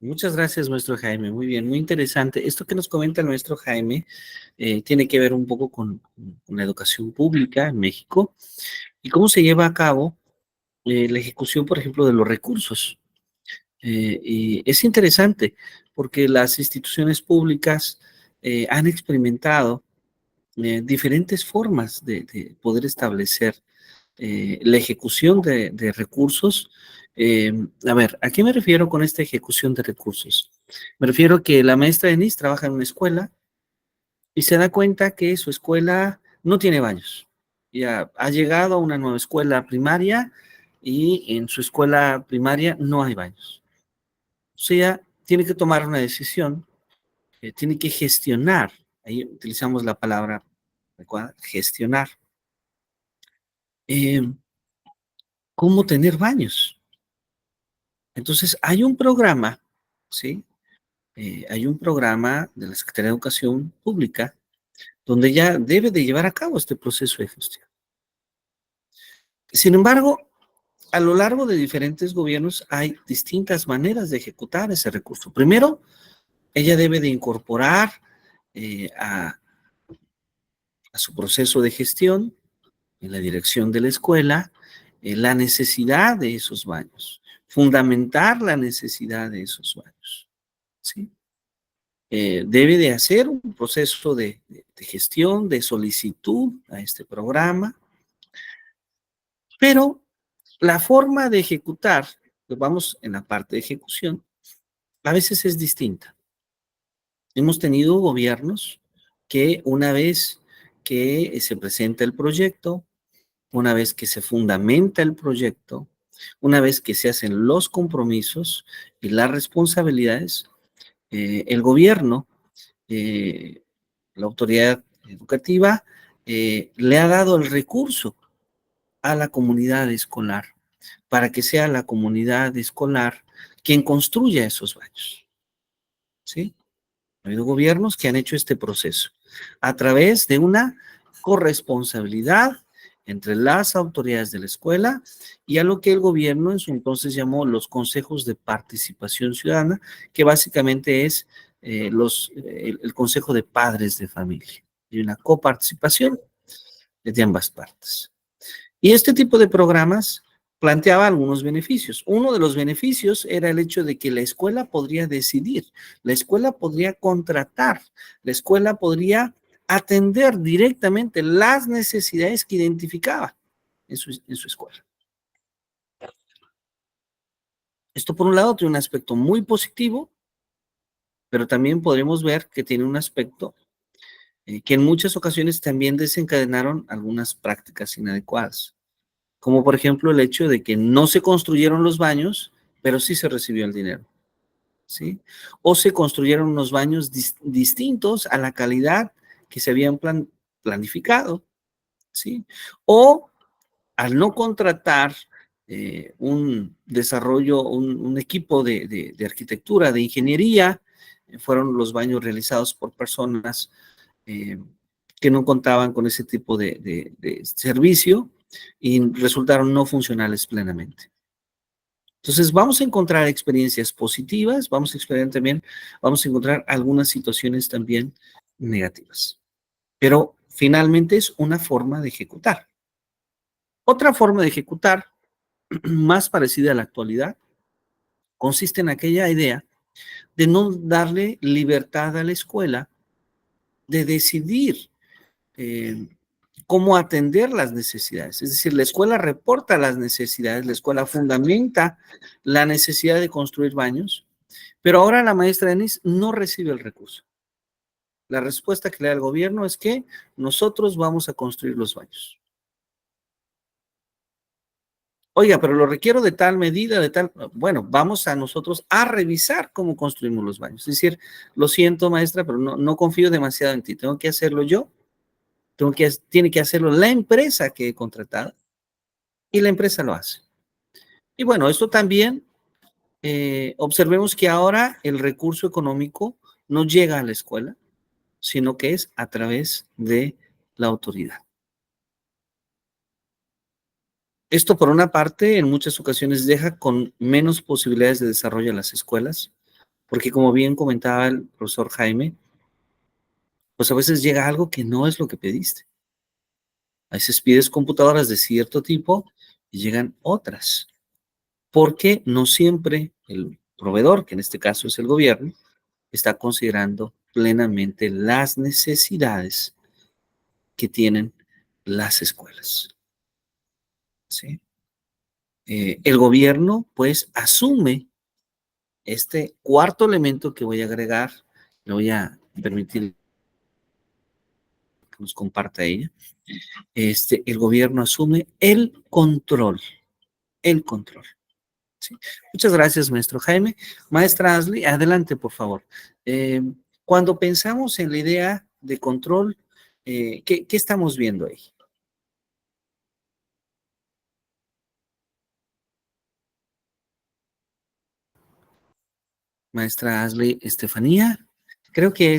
[SPEAKER 1] Muchas gracias, maestro Jaime. Muy bien, muy interesante. Esto que nos comenta el maestro Jaime tiene que ver un poco con la educación pública en México y cómo se lleva a cabo la ejecución, por ejemplo, de los recursos. Y es interesante porque las instituciones públicas han experimentado diferentes formas de poder establecer la ejecución de recursos. A ver, ¿a qué me refiero con esta ejecución de recursos? Me refiero a que la maestra Denise trabaja en una escuela y se da cuenta que su escuela no tiene baños. Ya ha llegado a una nueva escuela primaria y en su escuela primaria no hay baños. sea, tiene que tomar una decisión, tiene que gestionar. Ahí utilizamos la palabra adecuada, gestionar. Eh, ¿Cómo tener baños? Entonces, hay un programa, ¿sí? Hay un programa de la Secretaría de Educación Pública donde ya debe de llevar a cabo este proceso de gestión. Sin embargo, a lo largo de diferentes gobiernos hay distintas maneras de ejecutar ese recurso. Primero, ella debe de incorporar a su proceso de gestión en la dirección de la escuela la necesidad de esos baños, fundamentar la necesidad de esos baños, ¿sí? Debe de hacer un proceso de gestión, de solicitud a este programa, pero la forma de ejecutar, pues vamos en la parte de ejecución, a veces es distinta. Hemos tenido gobiernos que una vez que se presenta el proyecto, una vez que se fundamenta el proyecto, una vez que se hacen los compromisos y las responsabilidades, el gobierno, la autoridad educativa, le ha dado el recurso a la comunidad escolar para que sea la comunidad escolar quien construya esos baños, ¿sí? Ha habido gobiernos que han hecho este proceso a través de una corresponsabilidad entre las autoridades de la escuela y a lo que el gobierno en su entonces llamó los consejos de participación ciudadana, que básicamente es el consejo de padres de familia y una coparticipación de ambas partes. Y este tipo de programas planteaba algunos beneficios. Uno de los beneficios era el hecho de que la escuela podría decidir, la escuela podría contratar, la escuela podría atender directamente las necesidades que identificaba en su escuela. Esto por un lado tiene un aspecto muy positivo, pero también podremos ver que tiene un aspecto que en muchas ocasiones también desencadenaron algunas prácticas inadecuadas, como por ejemplo el hecho de que no se construyeron los baños, pero sí se recibió el dinero, ¿sí? O se construyeron unos baños distintos a la calidad que se habían planificado, ¿sí? O al no contratar un desarrollo, un equipo de arquitectura, de ingeniería, fueron los baños realizados por personas que no contaban con ese tipo de servicio y resultaron no funcionales plenamente. Entonces, vamos a encontrar experiencias positivas, vamos a encontrar algunas situaciones también negativas. Pero finalmente es una forma de ejecutar. Otra forma de ejecutar, más parecida a la actualidad, consiste en aquella idea de no darle libertad a la escuela de decidir cómo atender las necesidades. Es decir, la escuela reporta las necesidades, la escuela fundamenta la necesidad de construir baños, pero ahora la maestra Denise no recibe el recurso. La respuesta que le da el gobierno es que nosotros vamos a construir los baños. Oiga, pero lo requiero de tal medida, de tal... Bueno, vamos a nosotros a revisar cómo construimos los baños. Es decir, lo siento, maestra, pero no confío demasiado en ti. Tengo que hacerlo yo. Tiene que hacerlo la empresa que he contratado y la empresa lo hace. Y bueno, esto también, observemos que ahora el recurso económico no llega a la escuela, sino que es a través de la autoridad. Esto, por una parte, en muchas ocasiones deja con menos posibilidades de desarrollo a las escuelas, porque como bien comentaba el profesor Jaime, pues a veces llega algo que no es lo que pediste. A veces pides computadoras de cierto tipo y llegan otras, porque no siempre el proveedor, que en este caso es el gobierno, está considerando plenamente las necesidades que tienen las escuelas, ¿sí? El gobierno, pues, asume este cuarto elemento que voy a agregar, le voy a permitir que nos comparta ella. El gobierno asume el control, ¿sí? Muchas gracias, maestro Jaime. Maestra Ashley, adelante, por favor. Cuando pensamos en la idea de control, ¿qué estamos viendo ahí? Maestra Ashley Estefanía, creo que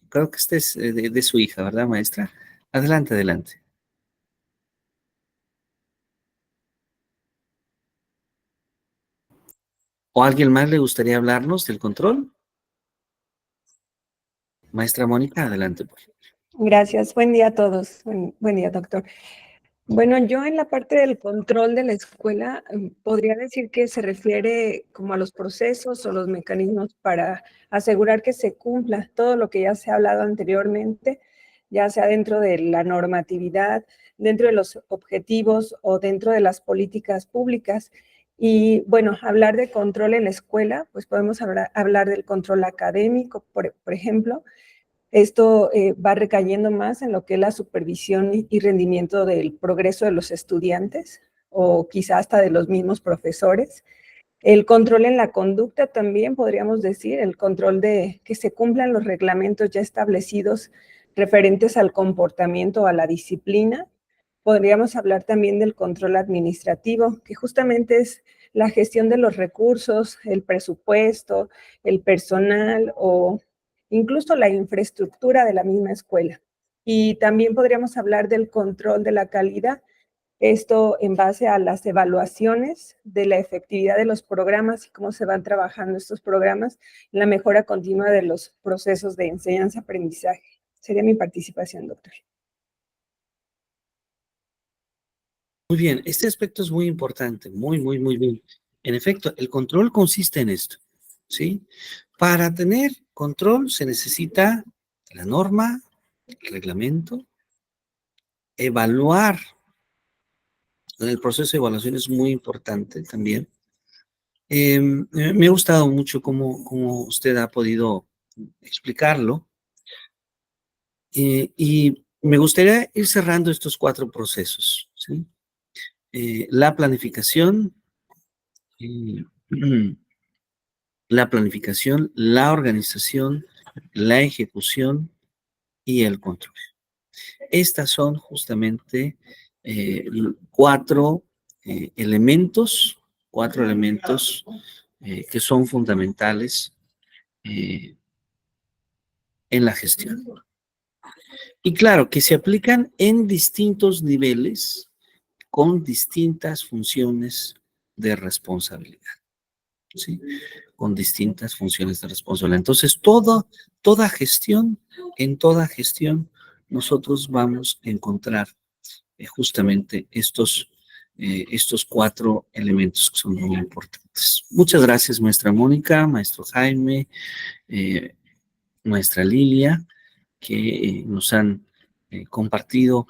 [SPEAKER 1] creo que este es de su hija, ¿verdad, maestra? Adelante, adelante. ¿O alguien más le gustaría hablarnos del control? Maestra Mónica, adelante, por favor.
[SPEAKER 4] Gracias. Buen día a todos. Buen día, doctor. Bueno, yo en la parte del control de la escuela podría decir que se refiere como a los procesos o los mecanismos para asegurar que se cumpla todo lo que ya se ha hablado anteriormente, ya sea dentro de la normatividad, dentro de los objetivos o dentro de las políticas públicas. Y bueno, hablar de control en la escuela, pues podemos hablar del control académico, por ejemplo. Esto va recayendo más en lo que es la supervisión y rendimiento del progreso de los estudiantes o quizá hasta de los mismos profesores. El control en la conducta también, podríamos decir, el control de que se cumplan los reglamentos ya establecidos referentes al comportamiento, a la disciplina. Podríamos hablar también del control administrativo, que justamente es la gestión de los recursos, el presupuesto, el personal o incluso la infraestructura de la misma escuela. Y también podríamos hablar del control de la calidad, esto en base a las evaluaciones de la efectividad de los programas y cómo se van trabajando estos programas, la mejora continua de los procesos de enseñanza-aprendizaje. Sería mi participación, doctor.
[SPEAKER 1] Muy bien, este aspecto es muy importante, muy bien. En efecto, el control consiste en esto, ¿sí? Para tener control se necesita la norma, el reglamento, evaluar. En el proceso de evaluación es muy importante también. Me ha gustado mucho cómo usted ha podido explicarlo. Y me gustaría ir cerrando estos 4 procesos, ¿sí? La planificación, eh, la planificación, la organización, la ejecución y el control. Estas son justamente 4 elementos, que son fundamentales en la gestión. Y claro, que se aplican en distintos niveles con distintas funciones de responsabilidad, ¿sí? Con distintas funciones de responsabilidad. Entonces, en toda gestión, nosotros vamos a encontrar justamente estos 4 elementos que son muy importantes. Muchas gracias, maestra Mónica, maestro Jaime, maestra Lilia, que nos han compartido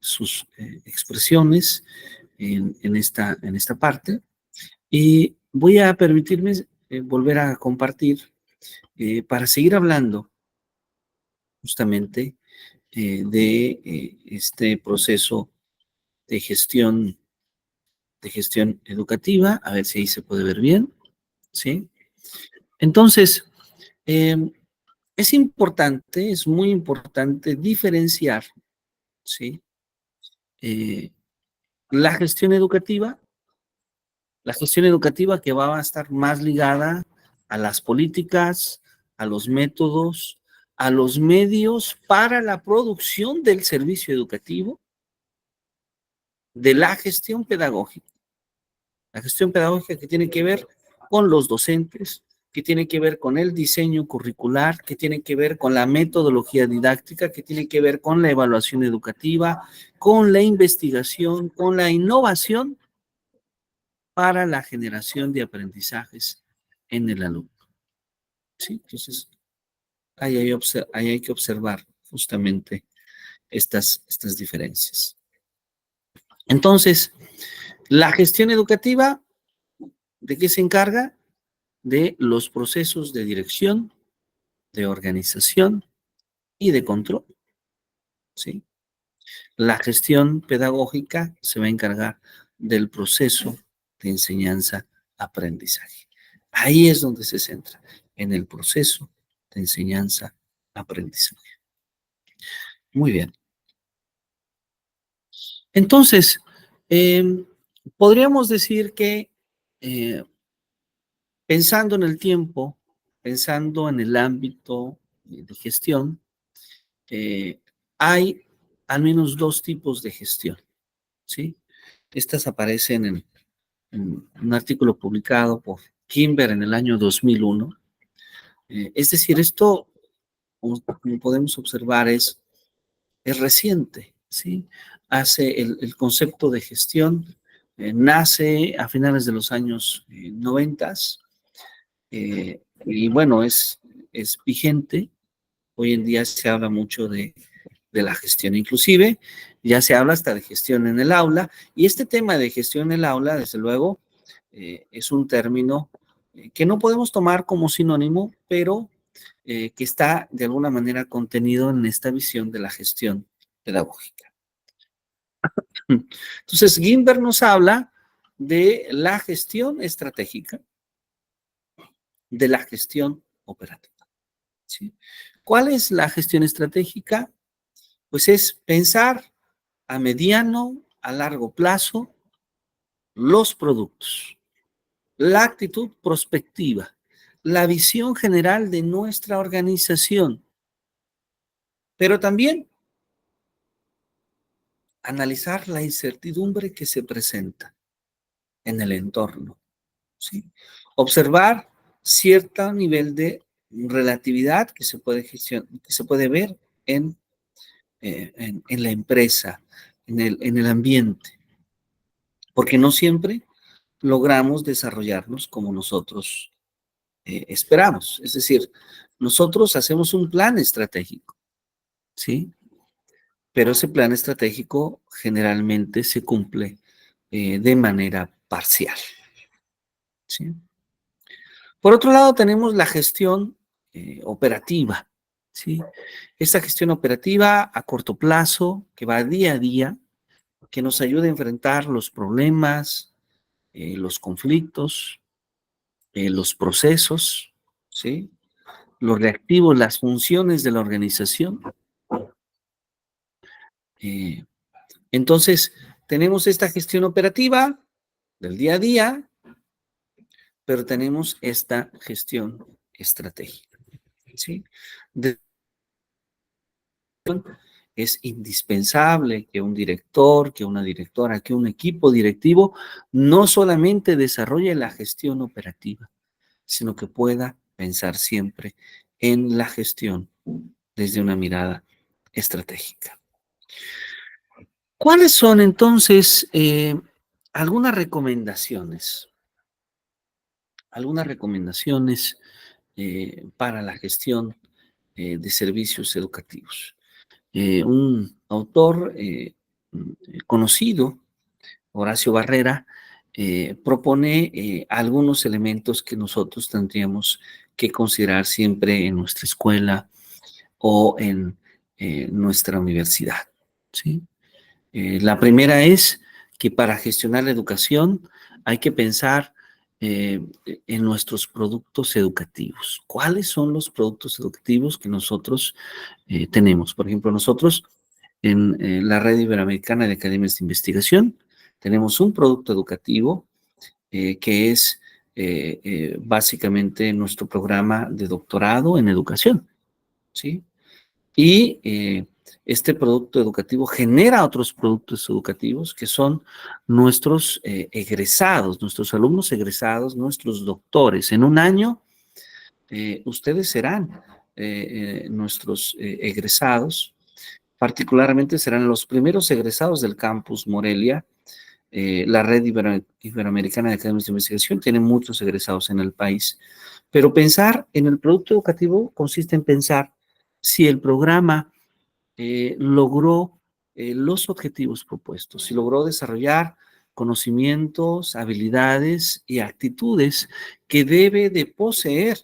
[SPEAKER 1] sus expresiones en esta parte. Y voy a permitirme volver a compartir para seguir hablando justamente de este proceso de gestión educativa. A ver si ahí se puede ver bien, ¿sí? Entonces, es muy importante diferenciar, ¿sí? La gestión educativa que va a estar más ligada a las políticas, a los métodos, a los medios para la producción del servicio educativo, de la gestión pedagógica. La gestión pedagógica que tiene que ver con los docentes, que tiene que ver con el diseño curricular, que tiene que ver con la metodología didáctica, que tiene que ver con la evaluación educativa, con la investigación, con la innovación para la generación de aprendizajes en el alumno. ¿Sí? Entonces, ahí hay que observar justamente estas diferencias. Entonces, la gestión educativa, ¿de qué se encarga? De los procesos de dirección, de organización y de control, ¿sí? La gestión pedagógica se va a encargar del proceso de enseñanza-aprendizaje. Ahí es donde se centra, en el proceso de enseñanza-aprendizaje. Muy bien. Entonces, podríamos decir que pensando en el tiempo, pensando en el ámbito de gestión, hay al menos dos tipos de gestión, ¿sí? Estas aparecen en un artículo publicado por Kimber en el año 2001. Es decir, esto, como podemos observar, es reciente, ¿sí? Hace el concepto de gestión, nace a finales de los años 90, y bueno, es vigente. Hoy en día se habla mucho de la gestión, inclusive ya se habla hasta de gestión en el aula, y este tema de gestión en el aula, desde luego, es un término que no podemos tomar como sinónimo, pero que está de alguna manera contenido en esta visión de la gestión pedagógica. Entonces, Gimberg nos habla de la gestión estratégica, de la gestión operativa, ¿sí? ¿Cuál es la gestión estratégica? Pues es pensar a mediano, a largo plazo, los productos, la actitud prospectiva, la visión general de nuestra organización, pero también analizar la incertidumbre que se presenta en el entorno, ¿sí? Observar cierto nivel de relatividad que se puede ver en la empresa, en el ambiente, porque no siempre logramos desarrollarnos como nosotros esperamos. Es decir, nosotros hacemos un plan estratégico, ¿sí? Pero ese plan estratégico generalmente se cumple de manera parcial, ¿sí? Por otro lado, tenemos la gestión operativa, ¿sí? Esta gestión operativa a corto plazo, que va día a día, que nos ayuda a enfrentar los problemas, los conflictos, los procesos, ¿sí? Los reactivos, las funciones de la organización. Entonces, tenemos esta gestión operativa del día a día, pero tenemos esta gestión estratégica, ¿sí? Es indispensable que un director, que una directora, que un equipo directivo no solamente desarrolle la gestión operativa, sino que pueda pensar siempre en la gestión desde una mirada estratégica. ¿Cuáles son entonces algunas recomendaciones? Algunas recomendaciones para la gestión de servicios educativos. Un autor conocido, Horacio Barrera, propone algunos elementos que nosotros tendríamos que considerar siempre en nuestra escuela o en nuestra universidad, ¿sí? La primera es que para gestionar la educación hay que pensar en nuestros productos educativos. ¿Cuáles son los productos educativos que nosotros tenemos? Por ejemplo, nosotros en la Red Iberoamericana de Academias de Investigación tenemos un producto educativo que es básicamente nuestro programa de doctorado en educación, ¿sí? Y este producto educativo genera otros productos educativos que son nuestros egresados, nuestros alumnos egresados, nuestros doctores. En un año, ustedes serán nuestros egresados, particularmente serán los primeros egresados del campus Morelia. La Red Iberoamericana de Academias de Investigación tiene muchos egresados en el país, pero pensar en el producto educativo consiste en pensar si el programa logró los objetivos propuestos, si logró desarrollar conocimientos, habilidades y actitudes que debe de poseer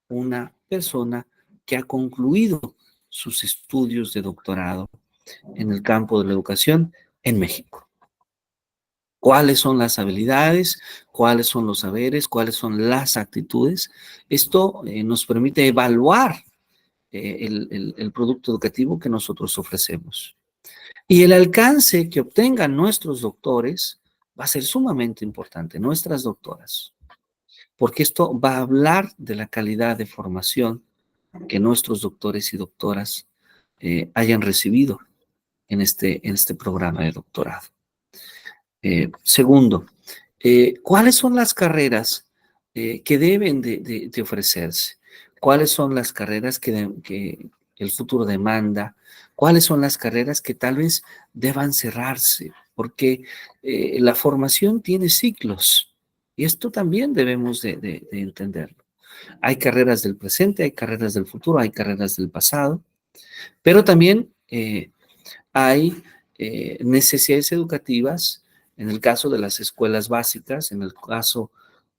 [SPEAKER 1] una persona que ha concluido sus estudios de doctorado en el campo de la educación en México. ¿Cuáles son las habilidades? ¿Cuáles son los saberes? ¿Cuáles son las actitudes? Esto nos permite evaluar el producto educativo que nosotros ofrecemos. Y el alcance que obtengan nuestros doctores va a ser sumamente importante, nuestras doctoras, porque esto va a hablar de la calidad de formación que nuestros doctores y doctoras hayan recibido en este programa de doctorado. Segundo, ¿cuáles son las carreras que deben de ofrecerse? ¿Cuáles son las carreras que el futuro demanda? ¿Cuáles son las carreras que tal vez deban cerrarse? Porque la formación tiene ciclos y esto también debemos de entenderlo. Hay carreras del presente, hay carreras del futuro, hay carreras del pasado, pero también hay necesidades educativas en el caso de las escuelas básicas, en el caso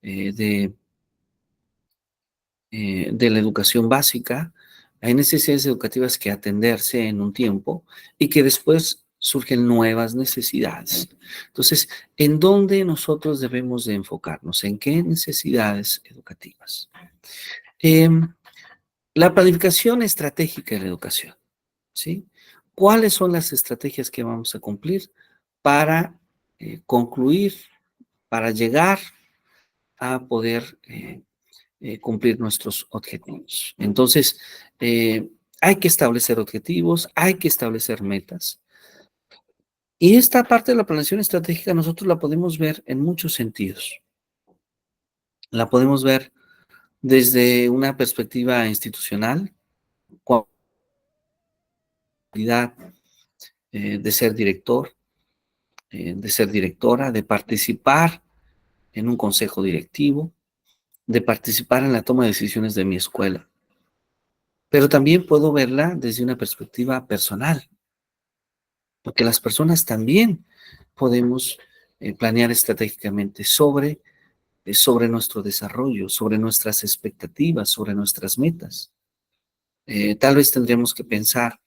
[SPEAKER 1] de la educación básica, hay necesidades educativas que atenderse en un tiempo y que después surgen nuevas necesidades. Entonces, ¿en dónde nosotros debemos de enfocarnos? ¿En qué necesidades educativas? La planificación estratégica de la educación, ¿sí? ¿Cuáles son las estrategias que vamos a cumplir para concluir, para llegar a poder cumplir nuestros objetivos? Entonces, hay que establecer objetivos, hay que establecer metas. Y esta parte de la planeación estratégica nosotros la podemos ver en muchos sentidos. La podemos ver desde una perspectiva institucional, cualidad de ser director, de ser directora, de participar en un consejo directivo, de participar en la toma de decisiones de mi escuela. Pero también puedo verla desde una perspectiva personal, porque las personas también podemos planear estratégicamente sobre nuestro desarrollo, sobre nuestras expectativas, sobre nuestras metas. Tal vez tendríamos que pensar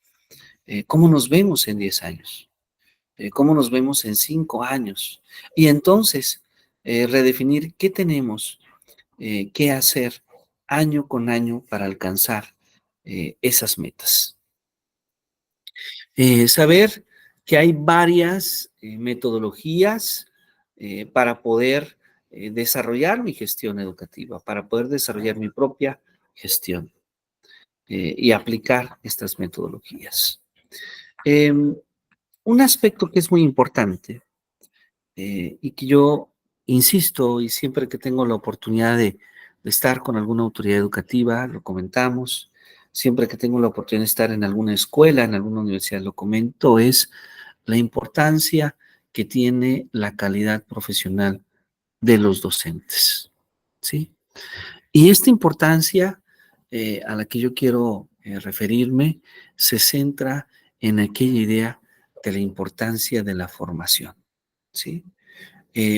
[SPEAKER 1] cómo nos vemos en 10 años, cómo nos vemos en 5 años, y entonces redefinir qué tenemos que hacer año con año para alcanzar esas metas. Saber que hay varias metodologías para poder desarrollar mi gestión educativa, para poder desarrollar mi propia gestión y aplicar estas metodologías. Un aspecto que es muy importante y que yo insisto y siempre que tengo la oportunidad de estar con alguna autoridad educativa, lo comentamos, siempre que tengo la oportunidad de estar en alguna escuela, en alguna universidad, lo comento, es la importancia que tiene la calidad profesional de los docentes, ¿sí? Y esta importancia a la que yo quiero referirme se centra en aquella idea de la importancia de la formación, ¿sí?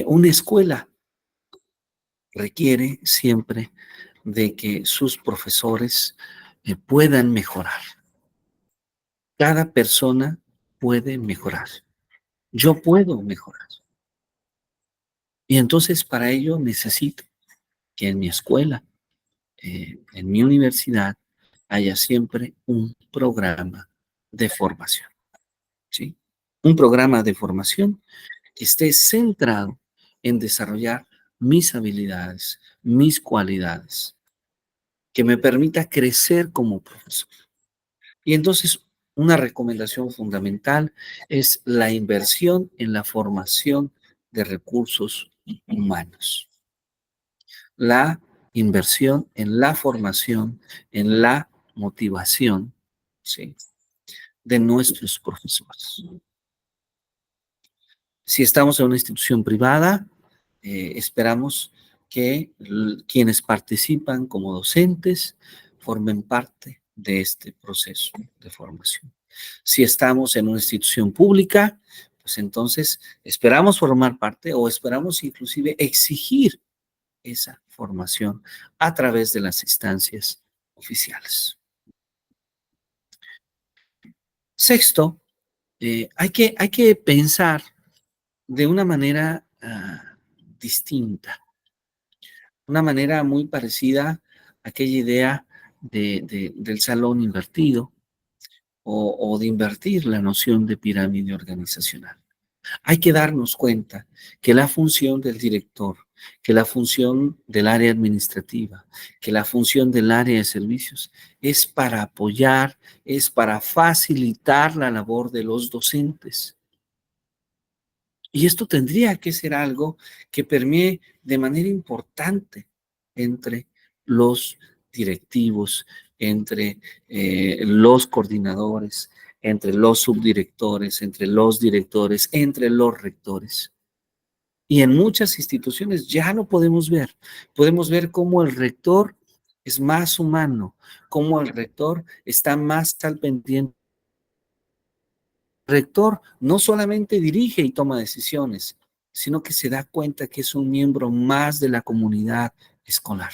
[SPEAKER 1] Una escuela requiere siempre de que sus profesores puedan mejorar. Cada persona puede mejorar. Yo puedo mejorar. Y entonces para ello necesito que en mi escuela, en mi universidad, haya siempre un programa de formación, ¿sí? Un programa de formación que esté centrado en desarrollar mis habilidades, mis cualidades, que me permita crecer como profesor. Y entonces, una recomendación fundamental es la inversión en la formación de recursos humanos. La inversión en la formación, en la motivación, ¿sí?, de nuestros profesores. Si estamos en una institución privada, esperamos que quienes participan como docentes formen parte de este proceso de formación. Si estamos en una institución pública, pues entonces esperamos formar parte o esperamos inclusive exigir esa formación a través de las instancias oficiales. Sexto, hay que pensar de una manera distinta, una manera muy parecida a aquella idea del salón invertido o de invertir la noción de pirámide organizacional. Hay que darnos cuenta que la función del director, que la función del área administrativa, que la función del área de servicios es para apoyar, es para facilitar la labor de los docentes. Y esto tendría que ser algo que permee de manera importante entre los directivos, entre los coordinadores, entre los subdirectores, entre los directores, entre los rectores. Y en muchas instituciones ya lo podemos ver cómo el rector es más humano, cómo el rector está más al pendiente. El rector no solamente dirige y toma decisiones, sino que se da cuenta que es un miembro más de la comunidad escolar.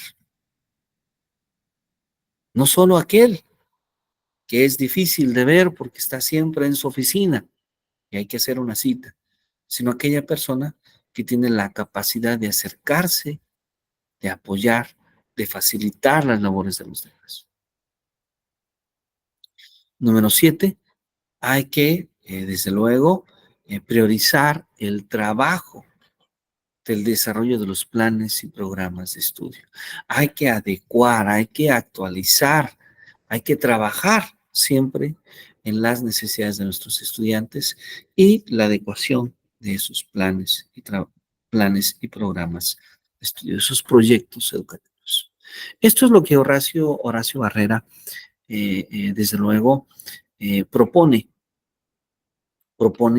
[SPEAKER 1] No solo aquel que es difícil de ver porque está siempre en su oficina y hay que hacer una cita, sino aquella persona que tiene la capacidad de acercarse, de apoyar, de facilitar las labores de los demás. Número 7, hay que, desde luego, priorizar el trabajo del desarrollo de los planes y programas de estudio. Hay que adecuar, hay que actualizar, hay que trabajar siempre en las necesidades de nuestros estudiantes y la adecuación de esos planes y programas de estudio, esos proyectos educativos. Esto es lo que Horacio Barrera, desde luego, propone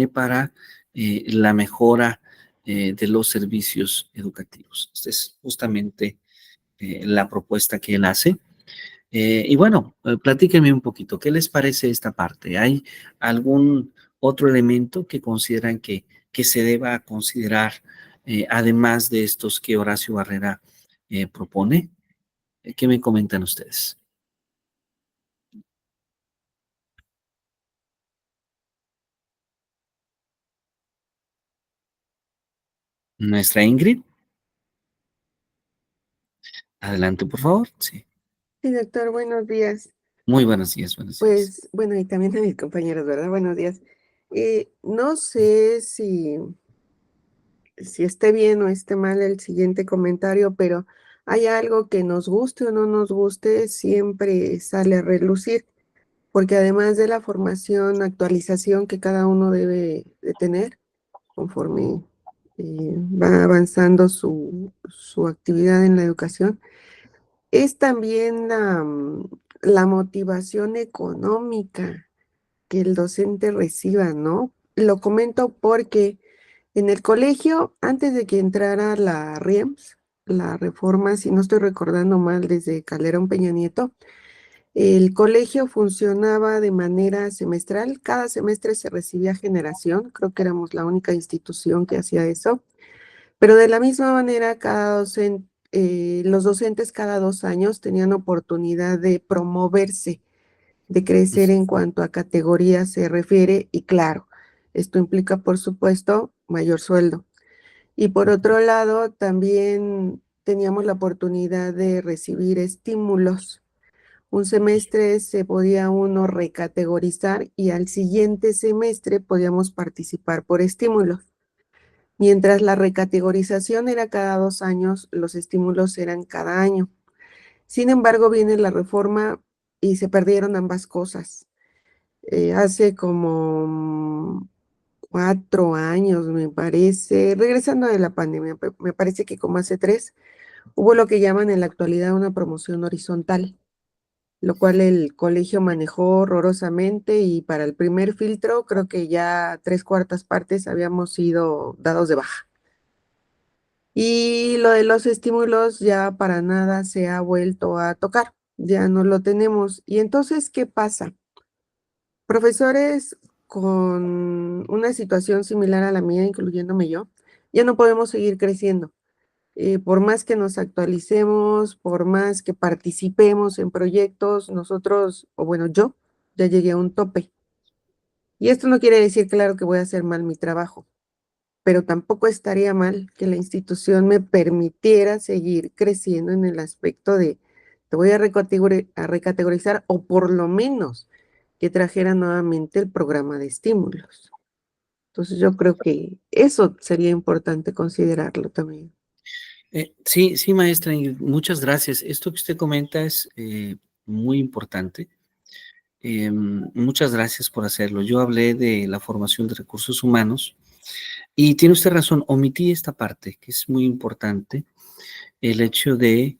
[SPEAKER 1] para la mejora de los servicios educativos. Esta es justamente la propuesta que él hace. Y bueno, platíquenme un poquito, ¿qué les parece esta parte? ¿Hay algún otro elemento que consideran que se deba considerar, además de estos que Horacio Barrera propone? ¿Qué me comentan ustedes? Nuestra Ingrid. Adelante, por favor. Sí.
[SPEAKER 5] Sí, doctor, buenos días.
[SPEAKER 1] Muy buenos días, buenos días.
[SPEAKER 5] Pues, bueno, y también a mis compañeros, ¿verdad? Buenos días. No sé si esté bien o esté mal el siguiente comentario, pero hay algo que nos guste o no nos guste, siempre sale a relucir, porque además de la formación, actualización que cada uno debe de tener conforme va avanzando su actividad en la educación, es también la motivación económica que el docente reciba, ¿no? Lo comento porque en el colegio, antes de que entrara la RIEMS, la reforma, si no estoy recordando mal, desde Calderón Peña Nieto, el colegio funcionaba de manera semestral. Cada semestre se recibía generación, creo que éramos la única institución que hacía eso, pero de la misma manera, los docentes cada 2 años tenían oportunidad de promoverse, de crecer en cuanto a categoría se refiere, y claro, esto implica, por supuesto, mayor sueldo. Y por otro lado, también teníamos la oportunidad de recibir estímulos. Un semestre se podía uno recategorizar y al siguiente semestre podíamos participar por estímulos. Mientras la recategorización era cada 2 años, los estímulos eran cada año. Sin embargo, viene la reforma y se perdieron ambas cosas. Hace como 4 años, me parece, regresando de la pandemia, me parece que como hace 3, hubo lo que llaman en la actualidad una promoción horizontal, lo cual el colegio manejó horrorosamente, y para el primer filtro creo que ya 3/4 partes habíamos sido dados de baja. Y lo de los estímulos ya para nada se ha vuelto a tocar, ya no lo tenemos. Y entonces, ¿qué pasa? Profesores con una situación similar a la mía, incluyéndome yo, ya no podemos seguir creciendo. Por más que nos actualicemos, por más que participemos en proyectos, nosotros, o bueno, yo ya llegué a un tope. Y esto no quiere decir, claro, que voy a hacer mal mi trabajo. pero tampoco estaría mal que la institución me permitiera seguir creciendo en el aspecto de, te voy a recategorizar, o por lo menos que trajera nuevamente el programa de estímulos. Entonces yo creo que eso sería importante considerarlo también.
[SPEAKER 1] Sí, sí, maestra, y muchas gracias. Esto que usted comenta es muy importante. Muchas gracias por hacerlo. Yo hablé de la formación de recursos humanos y tiene usted razón, omití esta parte que es muy importante, el hecho de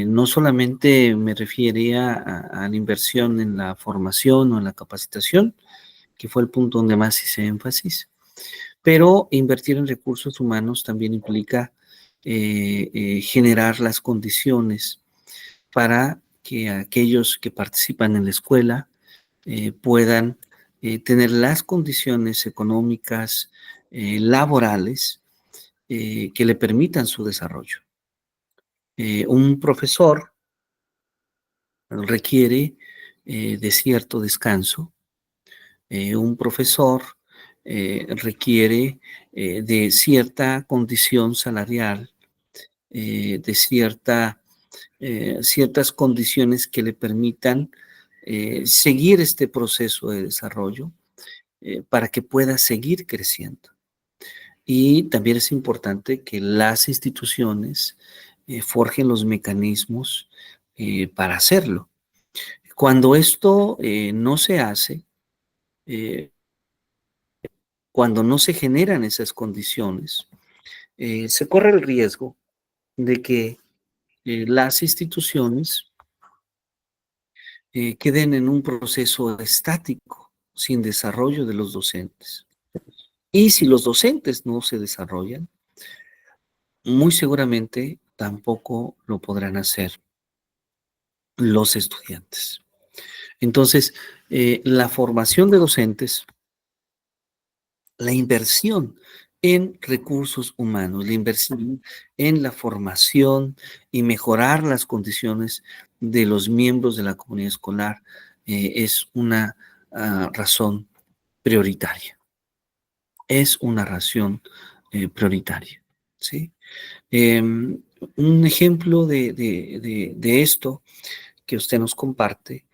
[SPEAKER 1] no solamente me refería a la inversión en la formación o en la capacitación, que fue el punto donde más hice énfasis, pero invertir en recursos humanos también implica generar las condiciones para que aquellos que participan en la escuela puedan tener las condiciones económicas, laborales, que le permitan su desarrollo. Un profesor requiere de cierto descanso. Un profesor requiere de cierta condición salarial, de ciertas condiciones que le permitan seguir este proceso de desarrollo para que pueda seguir creciendo. Y también es importante que las instituciones forjen los mecanismos para hacerlo. Cuando esto no se hace, eh, cuando no se generan esas condiciones, se corre el riesgo de que las instituciones queden en un proceso estático, sin desarrollo de los docentes. Y si los docentes no se desarrollan, muy seguramente tampoco lo podrán hacer los estudiantes. Entonces, la formación de docentes, la inversión en recursos humanos, la inversión en la formación y mejorar las condiciones de los miembros de la comunidad escolar es una razón prioritaria. Es una razón prioritaria, ¿sí? Un ejemplo de esto que usted nos comparte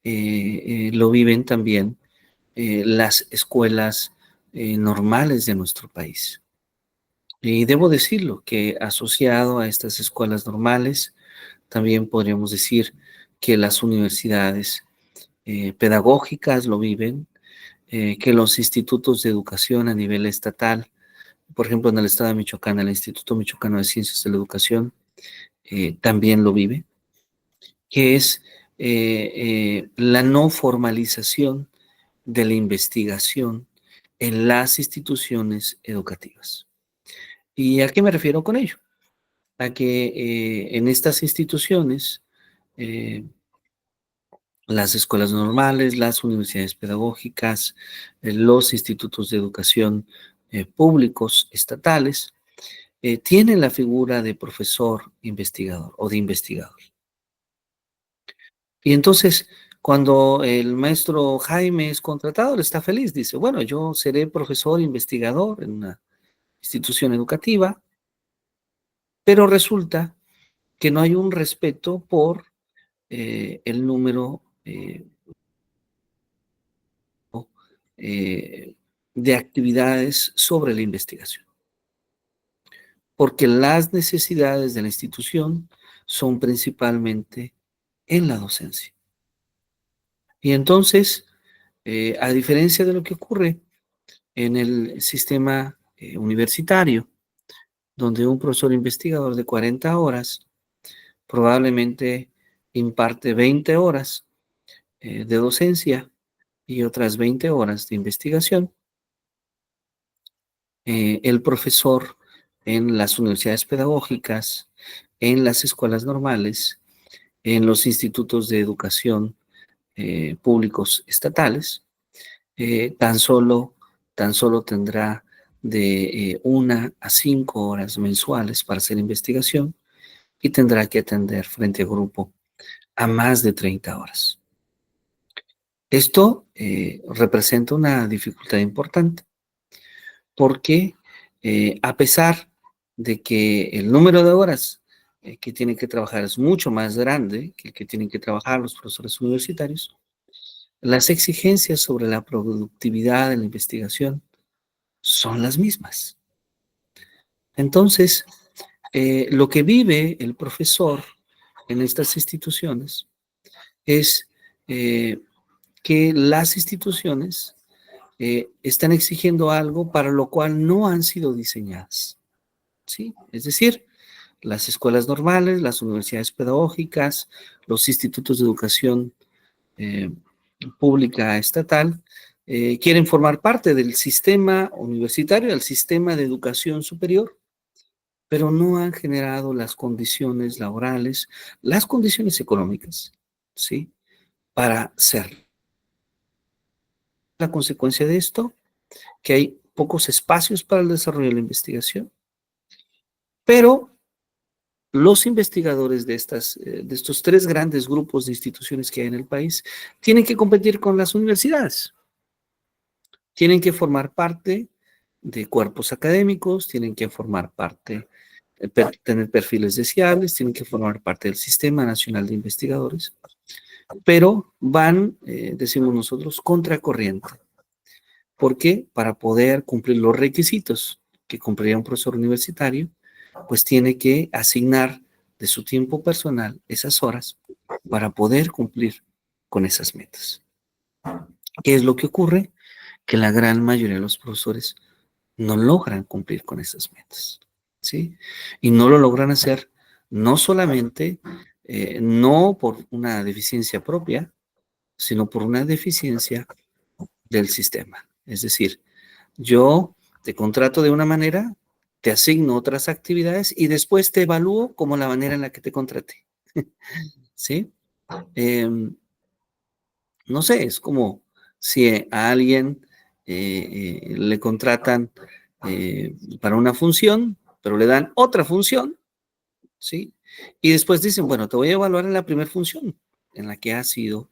[SPEAKER 1] lo viven también las escuelas normales de nuestro país. Y debo decirlo que asociado a estas escuelas normales, también podríamos decir que las universidades pedagógicas lo viven, que los institutos de educación a nivel estatal, por ejemplo, en el estado de Michoacán, el Instituto Michoacano de Ciencias de la Educación, también lo vive, que es la no formalización de la investigación en las instituciones educativas. ¿Y a qué me refiero con ello? A que en estas instituciones, eh, las escuelas normales, las universidades pedagógicas, los institutos de educación públicos, estatales, tienen la figura de profesor investigador o de investigador. Y entonces, cuando el maestro Jaime es contratado, él está feliz, dice, bueno, yo seré profesor investigador en una institución educativa, pero resulta que no hay un respeto por el número de actividades sobre la investigación, porque las necesidades de la institución son principalmente en la docencia. Y entonces, a diferencia de lo que ocurre en el sistema universitario, donde un profesor investigador de 40 horas probablemente imparte 20 horas de docencia y otras 20 horas de investigación, el profesor en las universidades pedagógicas, en las escuelas normales, en los institutos de educación públicos estatales, tan solo tendrá de 1 a 5 horas mensuales para hacer investigación y tendrá que atender frente a grupo a más de 30 horas. Esto representa una dificultad importante porque a pesar de que el número de horas que tienen que trabajar es mucho más grande que el que tienen que trabajar los profesores universitarios, las exigencias sobre la productividad de la investigación son las mismas. Entonces, lo que vive el profesor en estas instituciones es que las instituciones están exigiendo algo para lo cual no han sido diseñadas, ¿sí? Es decir, las escuelas normales, las universidades pedagógicas, los institutos de educación pública estatal, quieren formar parte del sistema universitario, del sistema de educación superior, pero no han generado las condiciones laborales, las condiciones económicas, ¿sí? Para ser. La consecuencia de esto, que hay pocos espacios para el desarrollo de la investigación, pero los investigadores de estos tres grandes grupos de instituciones que hay en el país tienen que competir con las universidades. Tienen que formar parte de cuerpos académicos, tienen que formar parte, tener perfiles deseables, tienen que formar parte del Sistema Nacional de Investigadores, pero van, decimos nosotros, contracorriente. ¿Por qué? Para poder cumplir los requisitos que cumpliría un profesor universitario, pues tiene que asignar de su tiempo personal esas horas para poder cumplir con esas metas. ¿Qué es lo que ocurre? Que la gran mayoría de los profesores no logran cumplir con esas metas, ¿sí? Y no lo logran hacer no solamente, no por una deficiencia propia, sino por una deficiencia del sistema. Es decir, yo te contrato de una manera, te asigno otras actividades y después te evalúo como la manera en la que te contraté. ¿Sí? No sé, es como si a alguien le contratan para una función, pero le dan otra función, ¿sí? Y después dicen, bueno, te voy a evaluar en la primera función en la que has sido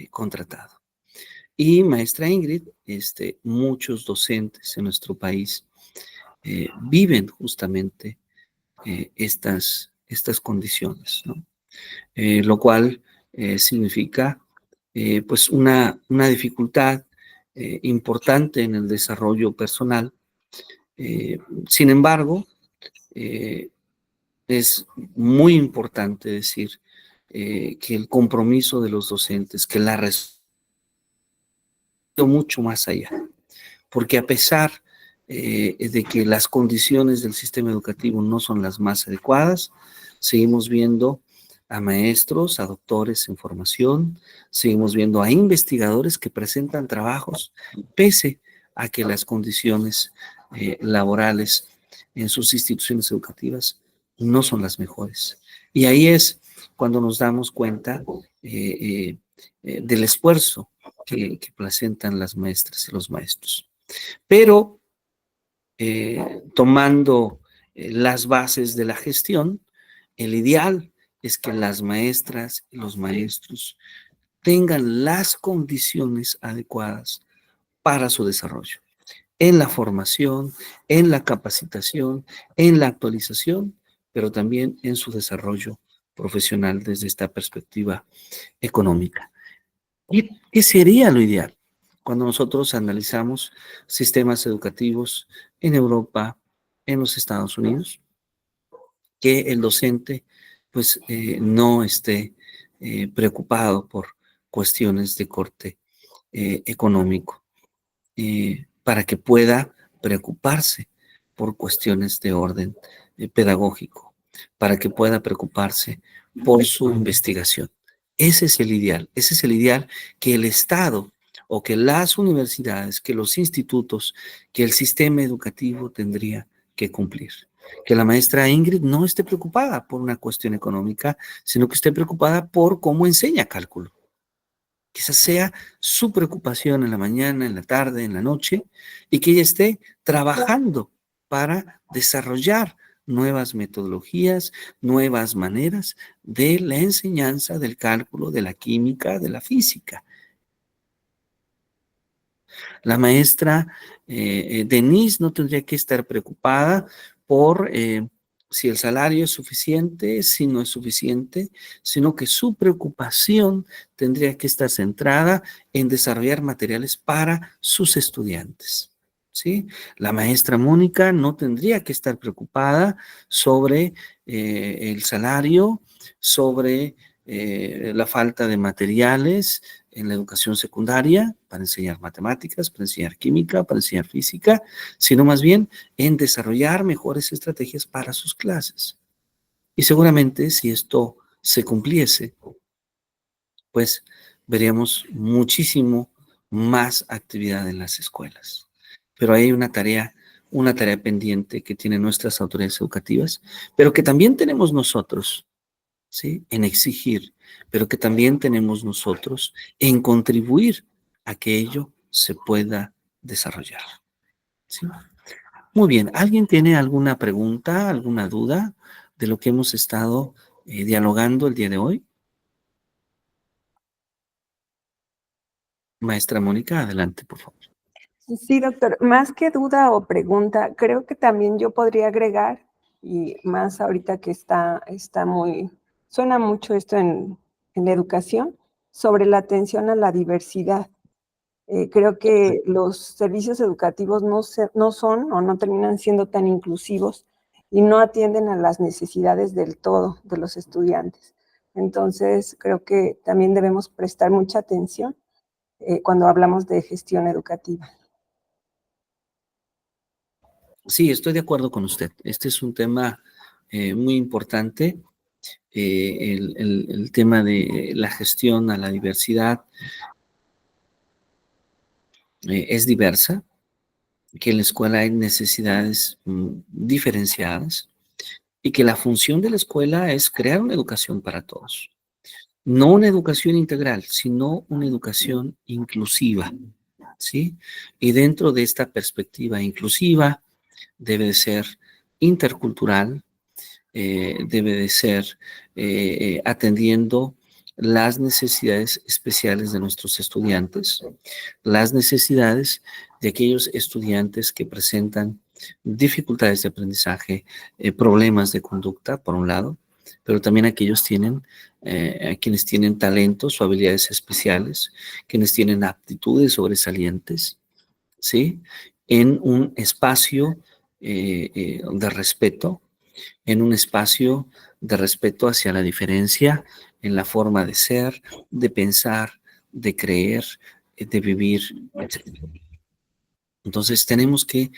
[SPEAKER 1] contratado. Y maestra Ingrid, muchos docentes en nuestro país viven justamente estas condiciones, ¿no? Lo cual significa pues una dificultad importante en el desarrollo personal. Sin embargo, es muy importante decir que el compromiso de los docentes, que la mucho más allá, porque a pesar de que las condiciones del sistema educativo no son las más adecuadas, seguimos viendo a maestros, a doctores en formación, seguimos viendo a investigadores que presentan trabajos pese a que las condiciones laborales en sus instituciones educativas no son las mejores. Y ahí es cuando nos damos cuenta del esfuerzo que presentan las maestras y los maestros. Pero tomando las bases de la gestión, el ideal es que las maestras y los maestros tengan las condiciones adecuadas para su desarrollo, en la formación, en la capacitación, en la actualización, pero también en su desarrollo profesional desde esta perspectiva económica. ¿Y qué sería lo ideal? Cuando nosotros analizamos sistemas educativos en Europa, en los Estados Unidos, que el docente pues no esté preocupado por cuestiones de corte económico, para que pueda preocuparse por cuestiones de orden pedagógico, para que pueda preocuparse por su investigación. Ese es el ideal que el Estado o que las universidades, que los institutos, que el sistema educativo tendría que cumplir. Que la maestra Ingrid no esté preocupada por una cuestión económica, sino que esté preocupada por cómo enseña cálculo. Que esa sea su preocupación en la mañana, en la tarde, en la noche, y que ella esté trabajando para desarrollar nuevas metodologías, nuevas maneras de la enseñanza del cálculo, de la química, de la física. La maestra Denise no tendría que estar preocupada por si el salario es suficiente, si no es suficiente, sino que su preocupación tendría que estar centrada en desarrollar materiales para sus estudiantes. ¿Sí? La maestra Mónica no tendría que estar preocupada sobre el salario, sobre la falta de materiales en la educación secundaria para enseñar matemáticas, para enseñar química, para enseñar física, sino más bien en desarrollar mejores estrategias para sus clases. Y seguramente si esto se cumpliese, pues veríamos muchísimo más actividad en las escuelas. Pero hay una tarea pendiente que tienen nuestras autoridades educativas, pero que también tenemos nosotros, ¿sí? En exigir, pero que también tenemos nosotros en contribuir a que ello se pueda desarrollar, ¿sí? Muy bien, ¿alguien tiene alguna pregunta, alguna duda de lo que hemos estado dialogando el día de hoy? Maestra Mónica, adelante, por favor.
[SPEAKER 4] Sí, doctor, más que duda o pregunta, creo que también yo podría agregar, y más ahorita que está muy, suena mucho esto en la educación, sobre la atención a la diversidad. Creo que los servicios educativos no son o no terminan siendo tan inclusivos y no atienden a las necesidades del todo de los estudiantes. Entonces, creo que también debemos prestar mucha atención cuando hablamos de gestión educativa.
[SPEAKER 1] Sí, estoy de acuerdo con usted. Este es un tema muy importante, el tema de la gestión a la diversidad es diversa, que en la escuela hay necesidades diferenciadas y que la función de la escuela es crear una educación para todos. No una educación integral, sino una educación inclusiva, ¿sí? Y dentro de esta perspectiva inclusiva debe de ser intercultural, debe de ser atendiendo las necesidades especiales de nuestros estudiantes, las necesidades de aquellos estudiantes que presentan dificultades de aprendizaje, problemas de conducta, por un lado, pero también aquellos quienes tienen talentos o habilidades especiales, quienes tienen aptitudes sobresalientes, ¿sí? En un espacio de respeto, en un espacio de respeto hacia la diferencia, en la forma de ser, de pensar, de creer, de vivir, etc. Entonces tenemos que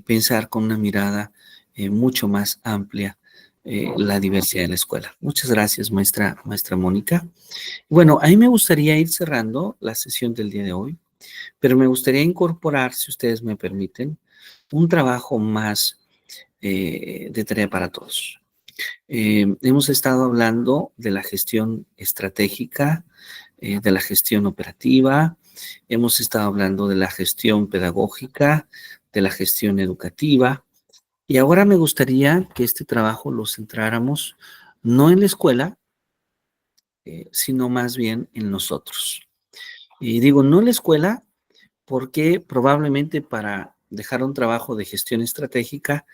[SPEAKER 1] pensar con una mirada mucho más amplia la diversidad de la escuela. Muchas gracias, maestra Mónica. Bueno, a mí me gustaría ir cerrando la sesión del día de hoy, pero me gustaría incorporar, si ustedes me permiten, un trabajo más de tarea para todos. Hemos estado hablando de la gestión estratégica, de la gestión operativa, hemos estado hablando de la gestión pedagógica, de la gestión educativa, y ahora me gustaría que este trabajo lo centráramos no en la escuela, sino más bien en nosotros. Y digo, no en la escuela, porque probablemente para dejar un trabajo de gestión estratégica,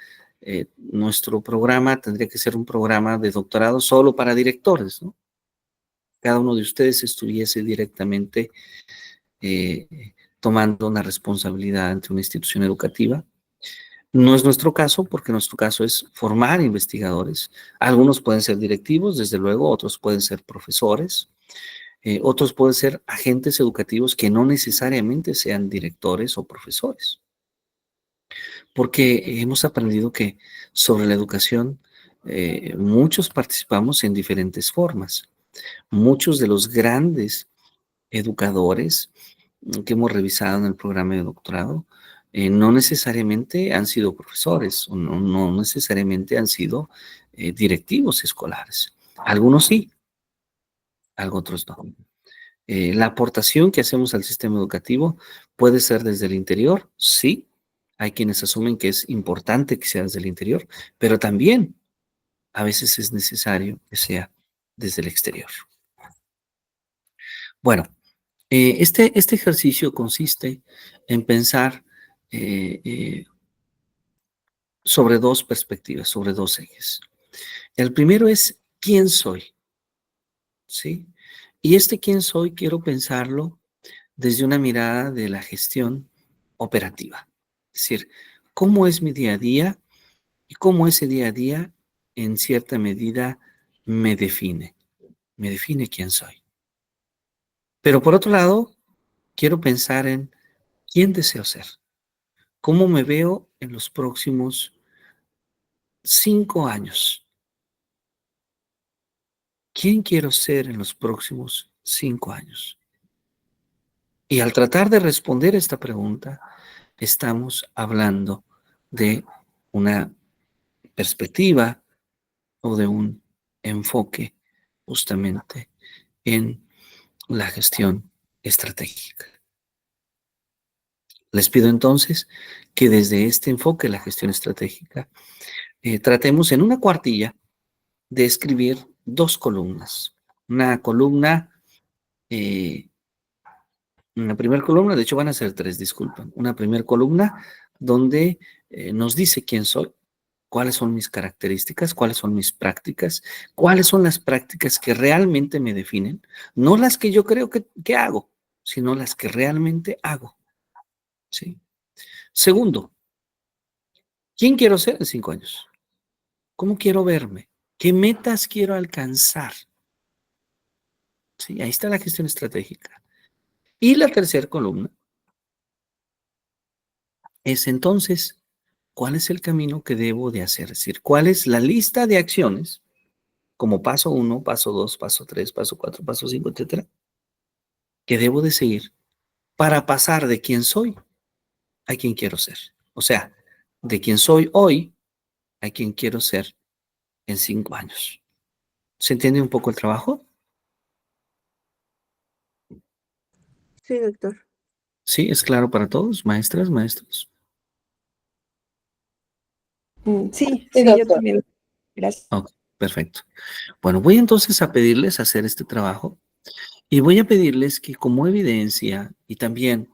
[SPEAKER 1] nuestro programa tendría que ser un programa de doctorado solo para directores, ¿no? Cada uno de ustedes estuviese directamente tomando una responsabilidad ante una institución educativa. No es nuestro caso, porque nuestro caso es formar investigadores. Algunos pueden ser directivos, desde luego, otros pueden ser profesores, otros pueden ser agentes educativos que no necesariamente sean directores o profesores. Porque hemos aprendido que sobre la educación muchos participamos en diferentes formas. Muchos de los grandes educadores que hemos revisado en el programa de doctorado no necesariamente han sido profesores, o no necesariamente han sido directivos escolares. Algunos sí, algunos otros no. La aportación que hacemos al sistema educativo puede ser desde el interior, sí. Hay quienes asumen que es importante que sea desde el interior, pero también a veces es necesario que sea desde el exterior. Bueno, Este ejercicio consiste en pensar sobre dos perspectivas, sobre dos ejes. El primero es ¿quién soy? ¿Sí? Y quién soy quiero pensarlo desde una mirada de la gestión operativa. Es decir, ¿cómo es mi día a día? Y cómo ese día a día, en cierta medida, me define quién soy. Pero por otro lado, quiero pensar en quién deseo ser, cómo me veo en los próximos 5 años, quién quiero ser en los próximos 5 años. Y al tratar de responder esta pregunta, estamos hablando de una perspectiva o de un enfoque justamente en la gestión estratégica. Les pido entonces que desde este enfoque, la gestión estratégica, tratemos en una cuartilla de escribir 2 columnas. Una columna, una primera columna, de hecho van a ser 3, disculpen. Una primera columna donde nos dice quién soy, cuáles son mis características, cuáles son mis prácticas, cuáles son las prácticas que realmente me definen, no las que yo creo que hago, sino las que realmente hago. ¿Sí? Segundo, ¿quién quiero ser en 5 años? ¿Cómo quiero verme? ¿Qué metas quiero alcanzar? Sí, ahí está la gestión estratégica. Y la tercera columna es entonces, ¿cuál es el camino que debo de hacer? Es decir, ¿cuál es la lista de acciones, como paso 1, paso 2, paso 3, paso 4, paso 5, etcétera, que debo de seguir para pasar de quién soy a quién quiero ser? O sea, de quién soy hoy a quién quiero ser en 5 años. ¿Se entiende un poco el trabajo?
[SPEAKER 5] Sí, doctor.
[SPEAKER 1] ¿Sí? ¿Es claro para todos, maestras, maestros?
[SPEAKER 4] Sí,
[SPEAKER 6] Sí,
[SPEAKER 4] sí, yo
[SPEAKER 6] doctor.
[SPEAKER 4] también. Gracias.
[SPEAKER 1] Ok, perfecto. Bueno, voy entonces a pedirles hacer este trabajo y voy a pedirles que como evidencia y también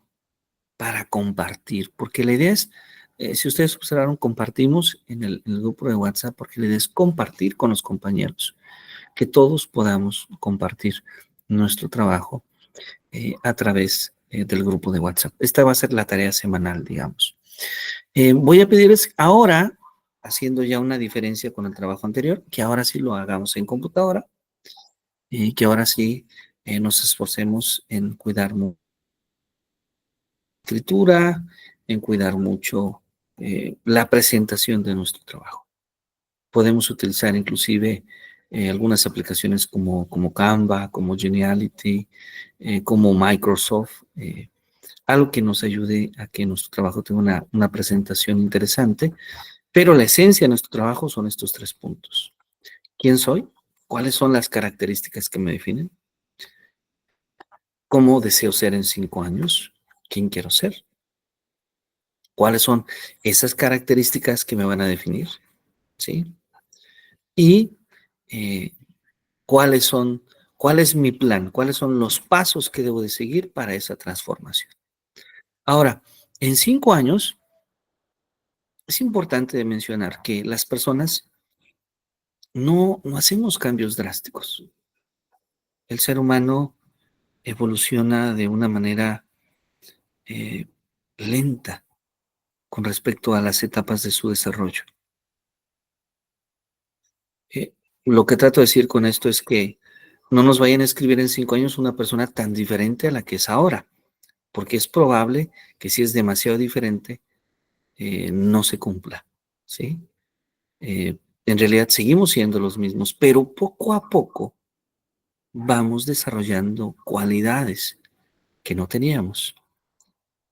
[SPEAKER 1] para compartir, porque la idea es, si ustedes observaron, compartimos en el grupo de WhatsApp, porque la idea es compartir con los compañeros, que todos podamos compartir nuestro trabajo a través del grupo de WhatsApp. Esta va a ser la tarea semanal, digamos. Voy a pedirles ahora, haciendo ya una diferencia con el trabajo anterior, que ahora sí lo hagamos en computadora y que ahora sí nos esforcemos en cuidar mucho la escritura, en cuidar mucho la presentación de nuestro trabajo. Podemos utilizar inclusive algunas aplicaciones como Canva, como Geniality, como Microsoft, algo que nos ayude a que nuestro trabajo tenga una presentación interesante, pero la esencia de nuestro trabajo son estos 3 puntos. ¿Quién soy? ¿Cuáles son las características que me definen? ¿Cómo deseo ser en 5 años? ¿Quién quiero ser? ¿Cuáles son esas características que me van a definir? ¿Sí? Y ¿cuál es mi plan? ¿Cuáles son los pasos que debo de seguir para esa transformación? Ahora, en 5 años, es importante mencionar que las personas no hacemos cambios drásticos. El ser humano evoluciona de una manera eh, lenta con respecto a las etapas de su desarrollo. Eh, lo que trato de decir con esto es que no nos vayan a escribir en 5 años una persona tan diferente a la que es ahora, porque es probable que si es demasiado diferente, no se cumpla, ¿sí? En realidad seguimos siendo los mismos, pero poco a poco vamos desarrollando cualidades que no teníamos.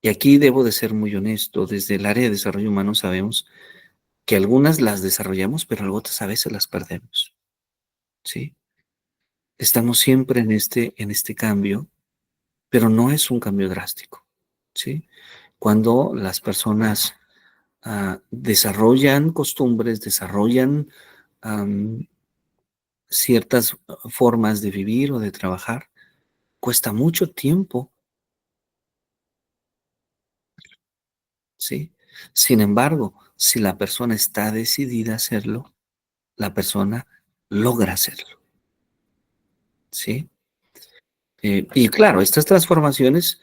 [SPEAKER 1] Y aquí debo de ser muy honesto, desde el área de desarrollo humano sabemos que algunas las desarrollamos, pero otras a veces las perdemos, ¿sí? Estamos siempre en este cambio, pero no es un cambio drástico, ¿sí? Cuando las personas desarrollan costumbres, desarrollan ciertas formas de vivir o de trabajar, cuesta mucho tiempo, ¿sí? Sin embargo, si la persona está decidida a hacerlo, la persona logra hacerlo, ¿sí? Y claro, estas transformaciones,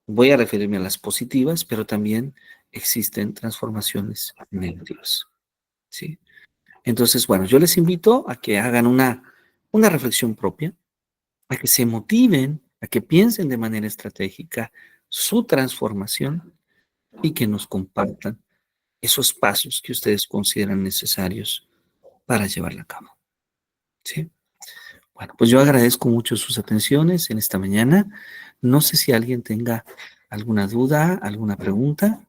[SPEAKER 1] voy a referirme a las positivas, pero también existen transformaciones negativas, ¿sí? Entonces, bueno, yo les invito a que hagan una reflexión propia, a que se motiven, a que piensen de manera estratégica su transformación y que nos compartan esos pasos que ustedes consideran necesarios para llevarla a cabo, ¿sí? Bueno, pues yo agradezco mucho sus atenciones en esta mañana. No sé si alguien tenga alguna duda, alguna pregunta.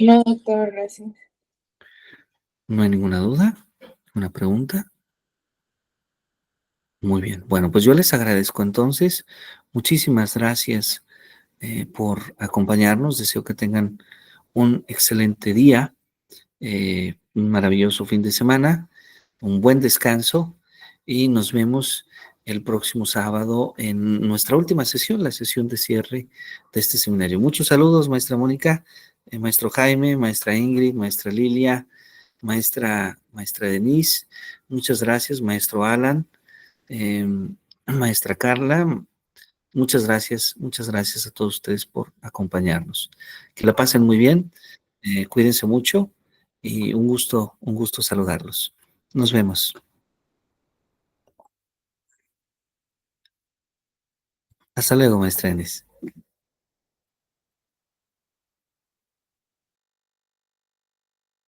[SPEAKER 4] No, doctor, gracias.
[SPEAKER 1] ¿No hay ninguna duda? ¿Una pregunta? Muy bien. Bueno, pues yo les agradezco entonces. Muchísimas gracias por acompañarnos. Deseo que tengan un excelente día, un maravilloso fin de semana, un buen descanso y nos vemos el próximo sábado en nuestra última sesión, la sesión de cierre de este seminario. Muchos saludos, maestra Mónica, maestro Jaime, maestra Ingrid, maestra Lilia, maestra Denise. Muchas gracias, maestro Alan, eh, maestra Carla. Muchas gracias a todos ustedes por acompañarnos. Que la pasen muy bien, cuídense mucho y un gusto saludarlos. Nos vemos. Hasta luego, maestra Enes.